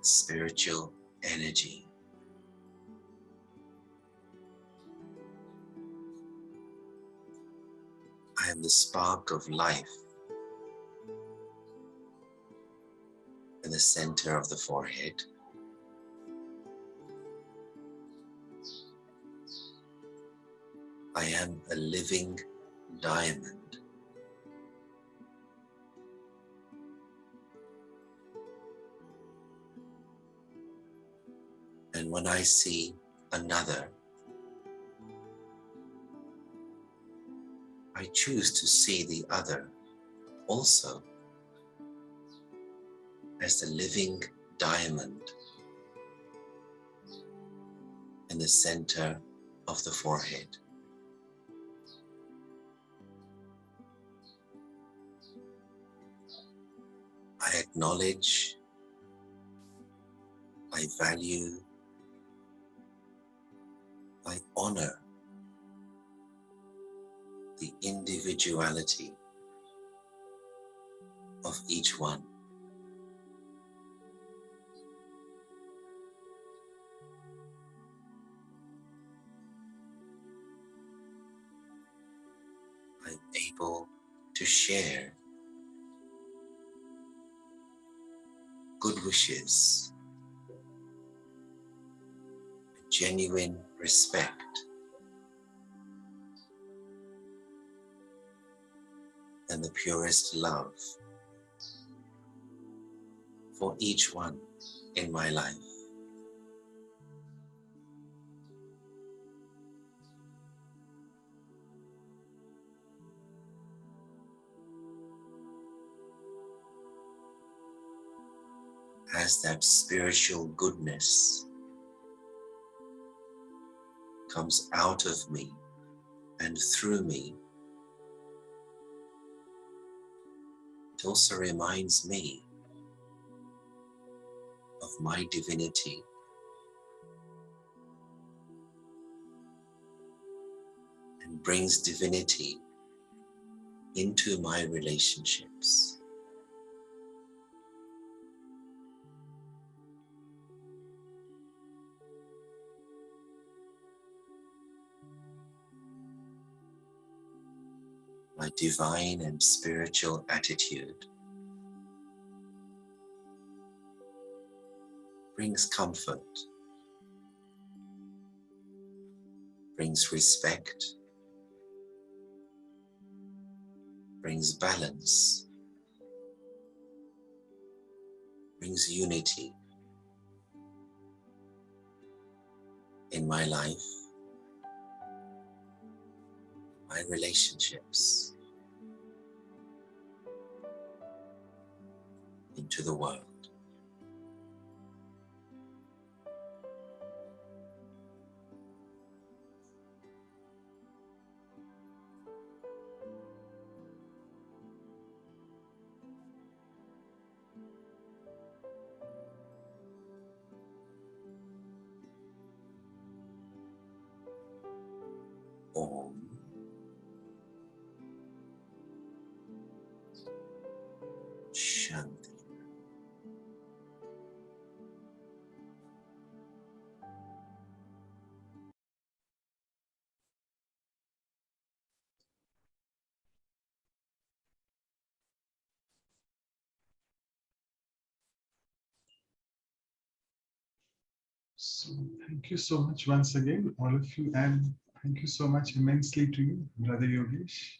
spiritual energy. I am the spark of life in the center of the forehead. I am a living diamond. And when I see another, I choose to see the other also as the living diamond in the center of the forehead. I acknowledge, I value, I honor the individuality of each one. I'm able to share good wishes, genuine respect, and the purest love for each one in my life. As that spiritual goodness comes out of me and through me, it also reminds me of my divinity and brings divinity into my relationships. My divine and spiritual attitude brings comfort, brings respect, brings balance, brings unity in my life, my relationships, into the world. Om Shanti. So thank you so much once again, all of you, and thank you so much immensely to you, Brother Yogesh.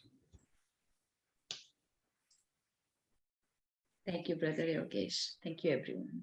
Thank you, Brother Yogesh. Thank you, everyone.